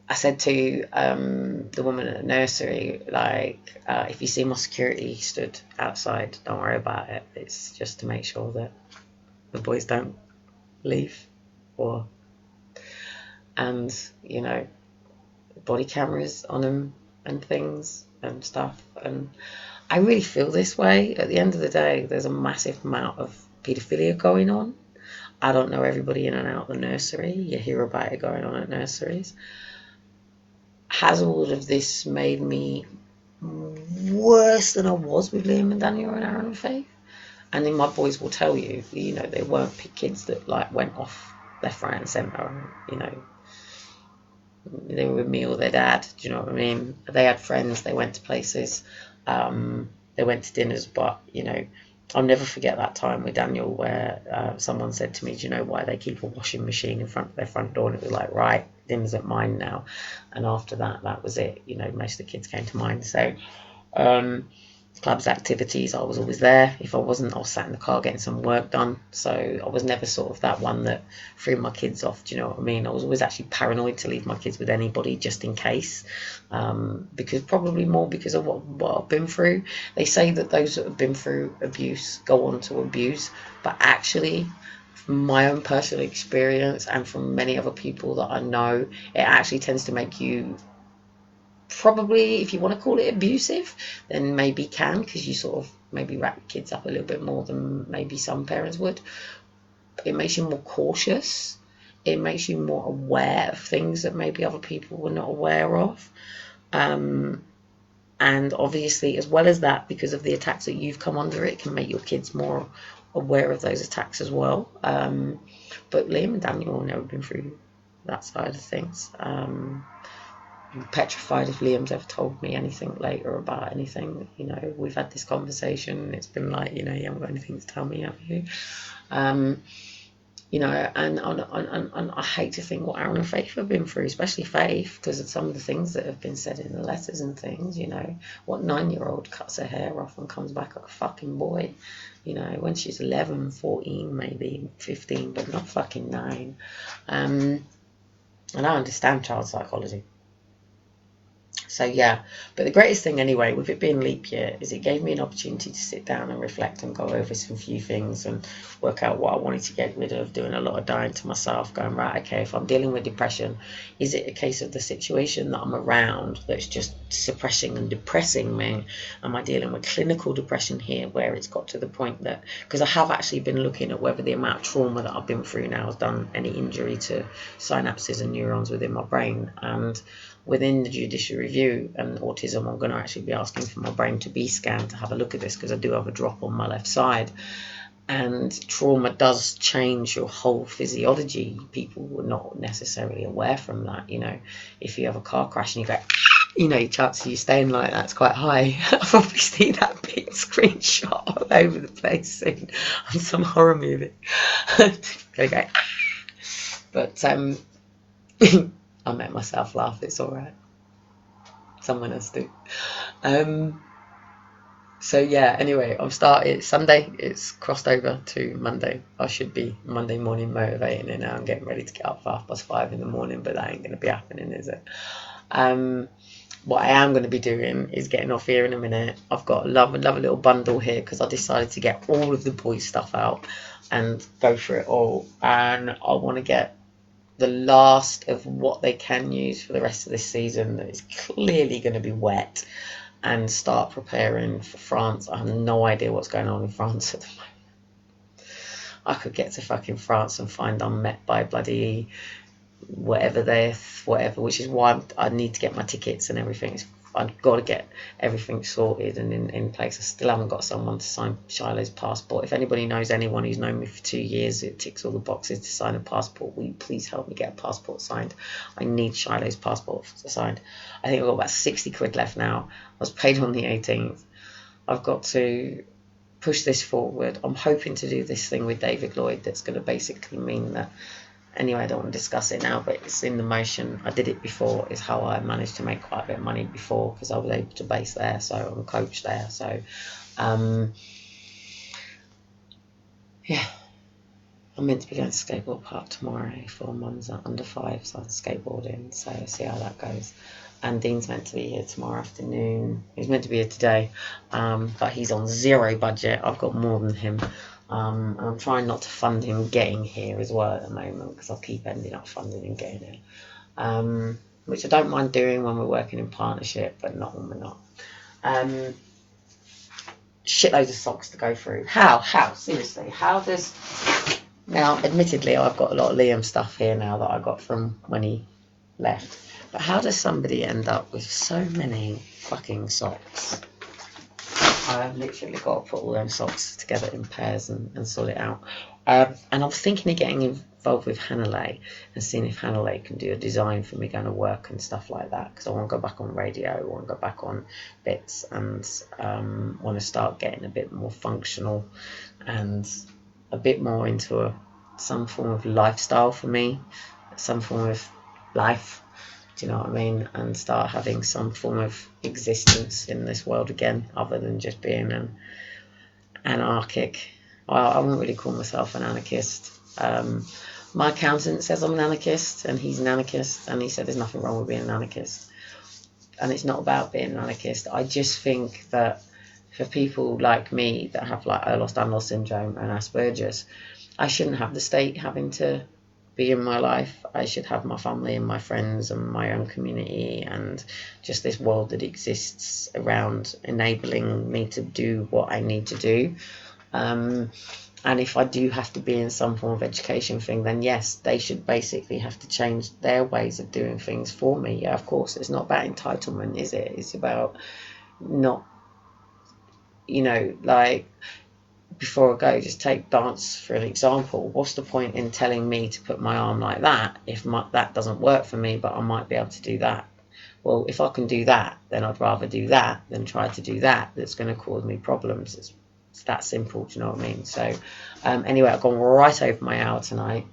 I said to the woman at the nursery, if you see my security stood outside, don't worry about it. It's just to make sure that the boys don't leave. And body cameras on them and things and stuff. And I really feel this way. At the end of the day, there's a massive amount of paedophilia going on. I don't know everybody in and out of the nursery. You hear about it going on at nurseries. Has all of this made me worse than I was with Liam and Daniel and Aaron and Faith? And then my boys will tell you, they weren't kids that went off left, right and centre. They were with me or their dad. Do you know what I mean? They had friends. They went to places. They went to dinners. But, I'll never forget that time with Daniel where someone said to me, do you know why they keep a washing machine in front of their front door? And it was like, right, Dim's at mine now. And after that, that was it. Most of the kids came to mind. So clubs, activities, I was always there. If I wasn't, I was sat in the car getting some work done. So I was never sort of that one that threw my kids off. Do you know what I mean? I was always actually paranoid to leave my kids with anybody just in case. Because of what I've been through. They say that those that have been through abuse go on to abuse. But actually, from my own personal experience and from many other people that I know, it actually tends to make you probably, if you want to call it abusive, then maybe can, because you sort of maybe wrap your kids up a little bit more than maybe some parents would. It makes you more cautious. It makes you more aware of things that maybe other people were not aware of. And obviously, as well as that, because of the attacks that you've come under, it can make your kids more aware of those attacks as well. But Liam and Daniel have never been through that side of things. I'm petrified if Liam's ever told me anything later about anything. We've had this conversation and it's been like, you haven't got anything to tell me, have you? And I hate to think what Aaron and Faith have been through, especially Faith, because of some of the things that have been said in the letters and things. What 9-year-old cuts her hair off and comes back like a fucking boy, when she's 11, 14, maybe 15, but not fucking 9. And I understand child psychology. So yeah, but the greatest thing anyway, with it being leap year, is it gave me an opportunity to sit down and reflect and go over some few things and work out what I wanted to get rid of, doing a lot of dying to myself, going, right, okay, if I'm dealing with depression, is it a case of the situation that I'm around that's just suppressing and depressing me? Am I dealing with clinical depression here, where it's got to the point that, because I have actually been looking at whether the amount of trauma that I've been through now has done any injury to synapses and neurons within my brain. And within the judicial review and autism, I'm going to actually be asking for my brain to be scanned to have a look at this, because I do have a drop on my left side. And trauma does change your whole physiology. People were not necessarily aware from that. If you have a car crash and you go, your chance of you staying like that's quite high. I've probably seen that big screenshot all over the place soon on some horror movie. Okay. But I make myself laugh, it's alright. Someone else do. So yeah, anyway, I've started Sunday, it's crossed over to Monday. I should be Monday morning motivating it now. I'm getting ready to get up for 5:30 in the morning, but that ain't going to be happening, is it? What I am going to be doing is getting off here in a minute. I've got a lovely little bundle here because I decided to get all of the boys' stuff out and go for it all. And I want to get the last of what they can use for the rest of this season that is clearly going to be wet, and start preparing for France. I have no idea what's going on in France at the moment. I could get to fucking France and find I'm met by bloody whatever, which is why I need to get my tickets and everything. I've got to get everything sorted and in place. I still haven't got someone to sign Shiloh's passport. If anybody knows anyone who's known me for 2 years, it ticks all the boxes to sign a passport, will you please help me get a passport signed? I need Shiloh's passport signed. I think I've got about 60 quid left now. I was paid on the 18th. I've got to push this forward. I'm hoping to do this thing with David Lloyd that's going to basically mean that, anyway, I don't want to discuss it now, but it's in the motion. I did it before, is how I managed to make quite a bit of money before, because I was able to base there, so I'm a coach there. So, yeah, I'm meant to be going to skateboard park tomorrow for Mum's under 5, so I'm skateboarding, so see how that goes. And Dean's meant to be here tomorrow afternoon. He's meant to be here today, but he's on 0 budget. I've got more than him. And I'm trying not to fund him getting here as well at the moment, because I'll keep ending up funding him getting here, which I don't mind doing when we're working in partnership, but not when we're not. Shitloads of socks to go through. How? Seriously, how does... Now, admittedly, I've got a lot of Liam stuff here now that I got from when he left. But how does somebody end up with so many fucking socks? I've literally got to put all them socks together in pairs and sort it out. And I'm thinking of getting involved with Hanalei and seeing if Hanalei can do a design for me going to work and stuff like that, because I want to go back on radio, I want to go back on bits, and want to start getting a bit more functional and a bit more into some form of lifestyle for me, some form of life. Do you know what I mean? And start having some form of existence in this world again, other than just being an anarchic. Well, I wouldn't really call myself an anarchist. My accountant says I'm an anarchist, and he's an anarchist, and he said there's nothing wrong with being an anarchist. And it's not about being an anarchist. I just think that for people like me that have like Ehlers-Danlos syndrome and Asperger's, I shouldn't have the state having to be in my life. I should have my family and my friends and my own community and just this world that exists around enabling me to do what I need to do. And if I do have to be in some form of education thing, then yes, they should basically have to change their ways of doing things for me. Yeah, of course, it's not about entitlement, is it? It's about not, like, before I go, just take dance for an example. What's the point in telling me to put my arm like that if that doesn't work for me, but I might be able to do that? Well, if I can do that, then I'd rather do that than try to do that. That's going to cause me problems. It's that simple, do you know what I mean? So anyway, I've gone right over my hour tonight.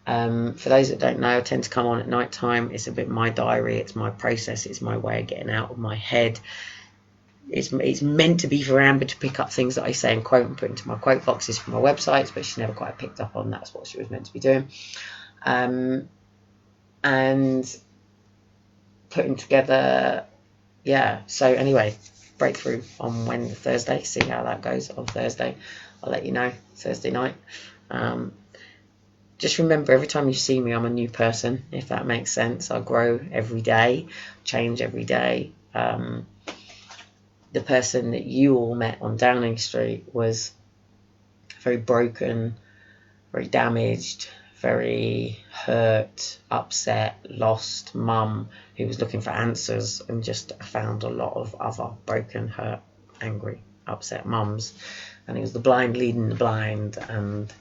For those that don't know, I tend to come on at night time. It's a bit my diary, it's my process, it's my way of getting out of my head. It's meant to be for Amber to pick up things that I say and quote and put into my quote boxes for my websites, but she never quite picked up on that's what she was meant to be doing. And putting together, yeah. So anyway, breakthrough on Thursday. See how that goes on Thursday. I'll let you know Thursday night. Just remember, every time you see me, I'm a new person, if that makes sense. I grow every day, change every day. The person that you all met on Downing Street was very broken, very damaged, very hurt, upset, lost mum who was looking for answers, and just found a lot of other broken, hurt, angry, upset mums. And it was the blind leading the blind, and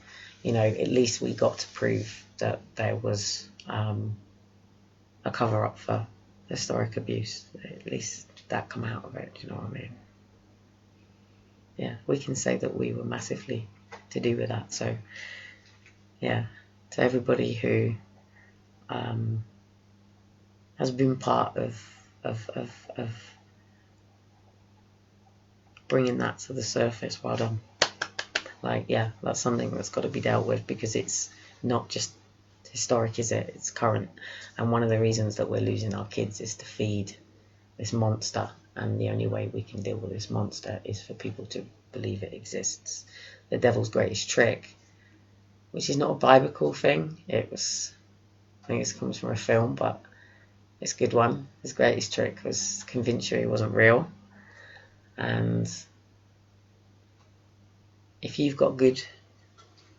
at least we got to prove that there was a cover-up for historic abuse. At least that come out of it, do you know what I mean? Yeah, we can say that we were massively to do with that. So yeah, to everybody who has been part of bringing that to the surface, well done. Like, yeah, that's something that's got to be dealt with, because it's not just historic, is it? It's current. And one of the reasons that we're losing our kids is to feed this monster, and the only way we can deal with this monster is for people to believe it exists. The devil's greatest trick, which is not a biblical thing, it was I think it comes from a film, but it's a good one. His greatest trick was to convince you he wasn't real. And if you've got good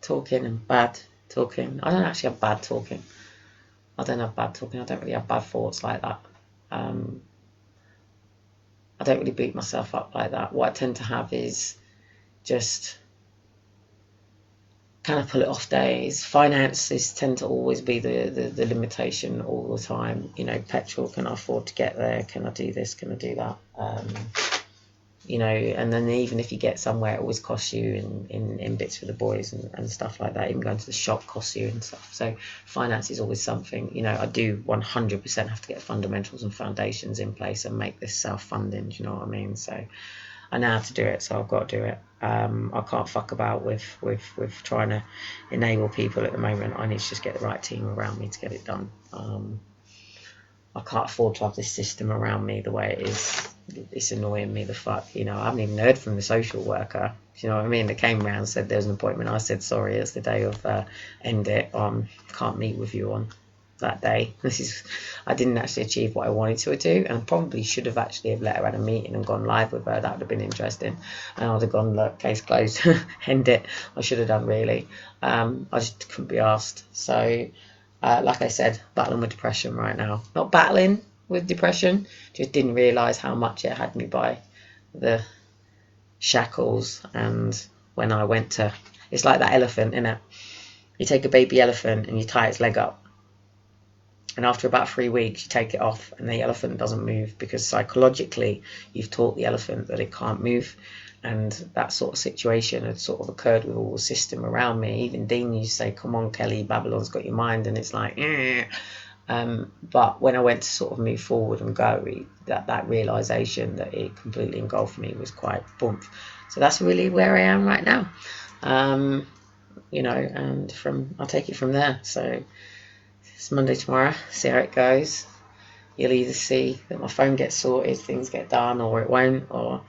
talking and bad talking, I don't actually have bad talking. I don't have bad talking. I don't really have bad thoughts like that. I don't really beat myself up like that. What I tend to have is just kind of pull it off days. Finances tend to always be the limitation all the time. You know, petrol, can I afford to get there? Can I do this? Can I do that? You know, and then even if you get somewhere, it always costs you in bits for the boys and stuff like that. Even going to the shop costs you and stuff. So finance is always something. You know, I do 100% have to get fundamentals and foundations in place and make this self-funding. Do you know what I mean? So I know how to do it, so I've got to do it. I can't fuck about with trying to enable people at the moment. I need to just get the right team around me to get it done. I can't afford to have this system around me the way it is. It's annoying me the fuck. You know, I haven't even heard from the social worker. Do you know what I mean? They came round and said there's an appointment. I said, sorry, it's the day of end it. Can't meet with you on that day. I didn't actually achieve what I wanted to do, and probably should have actually have let her at a meeting and gone live with her. That would have been interesting, and I'd have gone, look, case closed, end it. I should have done, really. I just couldn't be asked. So like I said, battling with depression right now. Not battling with depression, just didn't realise how much it had me by the shackles. And when I went to, it's like that elephant, innit? You take a baby elephant and you tie its leg up, and after about 3 weeks you take it off and the elephant doesn't move, because psychologically you've taught the elephant that it can't move. And that sort of situation had sort of occurred with all the system around me. Even Dean used to say, come on Kelly, Babylon's got your mind. And it's like, but when I went to sort of move forward and go, that realisation that it completely engulfed me was quite boom. So that's really where I am right now. You know, and I'll take it from there. So it's Monday tomorrow, see how it goes. You'll either see that my phone gets sorted, things get done, or it won't, or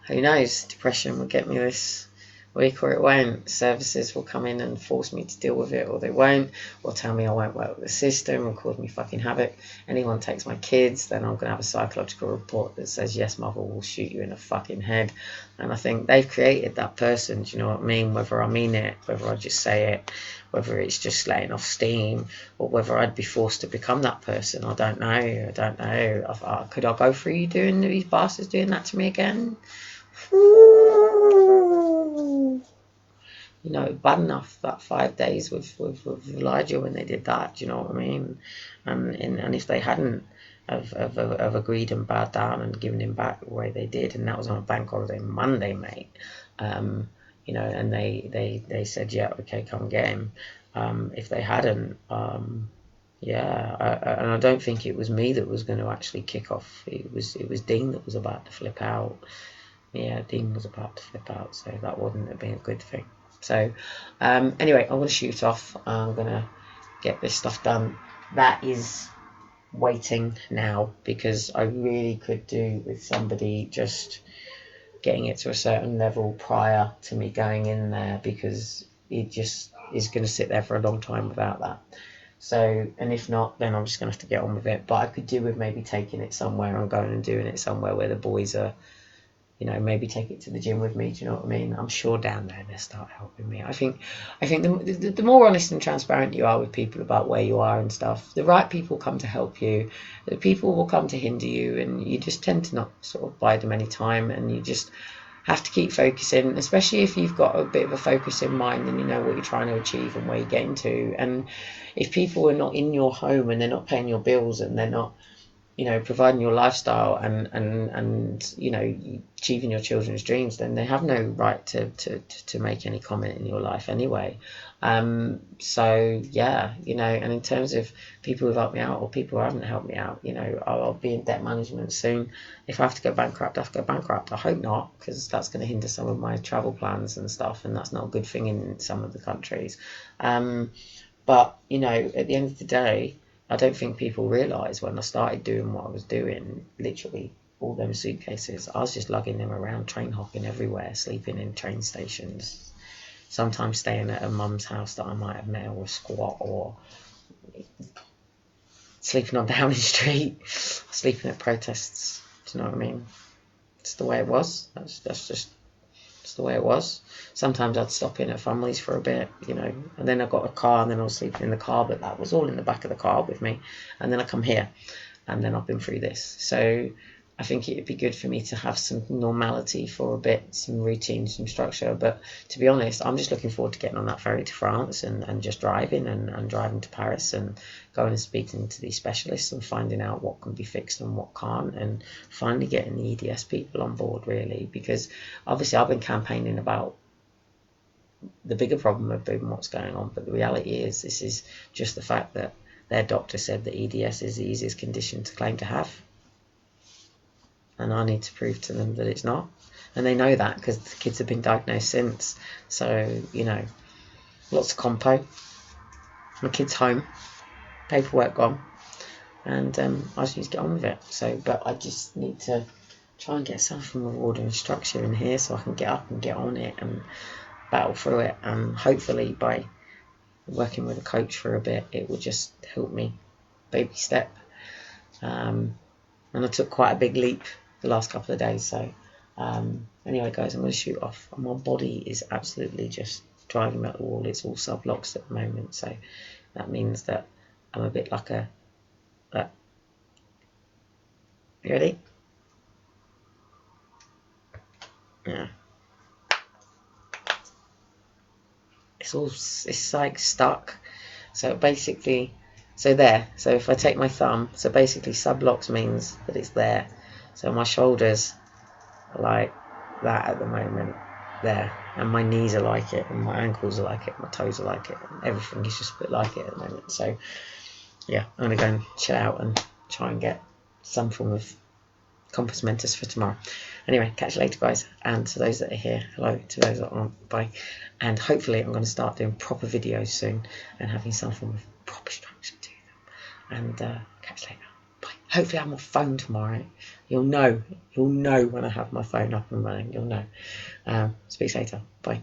who knows, depression will get me this week or it won't. Services will come in and force me to deal with it, or they won't, or tell me I won't work with the system and cause me fucking havoc. Anyone takes my kids, then I'm going to have a psychological report that says, yes, mother will shoot you in the fucking head. And I think they've created that person, do you know what I mean? Whether I mean it, whether I just say it, whether it's just letting off steam, or whether I'd be forced to become that person, I don't know. Could I go through you doing these bastards doing that to me again? You know, bad enough that 5 days with Elijah when they did that. Do you know what I mean? And if they hadn't have agreed and bowed down and given him back the way they did, and that was on a bank holiday Monday, mate. You know, and they said, yeah, okay, come get him. If they hadn't, yeah, and I don't think it was me that was going to actually kick off. It was Dean that was about to flip out. Yeah, Dean was about to flip out, so that wouldn't have been a good thing. So anyway, I'm going to shoot off. I'm going to get this stuff done. That is waiting now, because I really could do with somebody just getting it to a certain level prior to me going in there, because it just is going to sit there for a long time without that. So, and if not, then I'm just going to have to get on with it. But I could do with maybe taking it somewhere and going and doing it somewhere where the boys are, you know, maybe take it to the gym with me. Do you know what I mean? I'm sure down there they'll start helping me. I think the more honest and transparent you are with people about where you are and stuff, the right people come to help you. The people will come to hinder you, and you just tend to not sort of bide them any time, and you just have to keep focusing, especially if you've got a bit of a focus in mind and you know what you're trying to achieve and where you're getting to. And if people are not in your home and they're not paying your bills and they're not, you know, providing your lifestyle and you know, achieving your children's dreams, then they have no right to make any comment in your life anyway. So yeah, you know, and in terms of people who've helped me out or people who haven't helped me out, you know, I'll be in debt management soon. If I have to go bankrupt, I have to go bankrupt. I hope not, because that's going to hinder some of my travel plans and stuff, and that's not a good thing in some of the countries. But you know, at the end of the day, I don't think people realise when I started doing what I was doing, literally all them suitcases, I was just lugging them around, train hopping everywhere, sleeping in train stations, sometimes staying at a mum's house that I might have met or a squat, or sleeping on Downing Street, sleeping at protests. Do you know what I mean? It's the way it was. That's just it's the way it was. Sometimes I'd stop in at families for a bit, you know, and then I got a car and then I was sleeping in the car, but that was all in the back of the car with me. And then I come here and then I've been through this. So I think it'd be good for me to have some normality for a bit, some routine, some structure. But to be honest, I'm just looking forward to getting on that ferry to France and just driving and driving to Paris and going and speaking to these specialists and finding out what can be fixed and what can't, and finally getting the EDS people on board, really. Because obviously I've been campaigning about the bigger problem of boom, what's going on. But the reality is, this is just the fact that their doctor said that EDS is the easiest condition to claim to have. And I need to prove to them that it's not. And they know that because the kids have been diagnosed since. So, you know, lots of compo. My kid's home. Paperwork gone. And I just need to get on with it. So, but I just need to try and get some form of order and structure in here so I can get up and get on it and battle through it. And hopefully by working with a coach for a bit, it will just help me baby step. And I took quite a big leap the last couple of days. So anyway, guys, I'm going to shoot off. My body is absolutely just driving me up the wall. It's all sublocks at the moment. So that means that I'm a bit like a... You ready? Yeah. It's like stuck. So basically, so if I take my thumb, so basically sublocks means that it's there. So my shoulders are like that at the moment, there, and my knees are like it, and my ankles are like it, my toes are like it, and everything is just a bit like it at the moment. So yeah, I'm gonna go and chill out and try and get some form of compass mentis for tomorrow. Anyway, catch you later, guys. And to those that are here, hello. To those that aren't, bye. And hopefully I'm going to start doing proper videos soon and having some form of proper structure to them. And catch you later. Bye. Hopefully I have my phone tomorrow. You'll know when I have my phone up and running. You'll know. Speak later. Bye.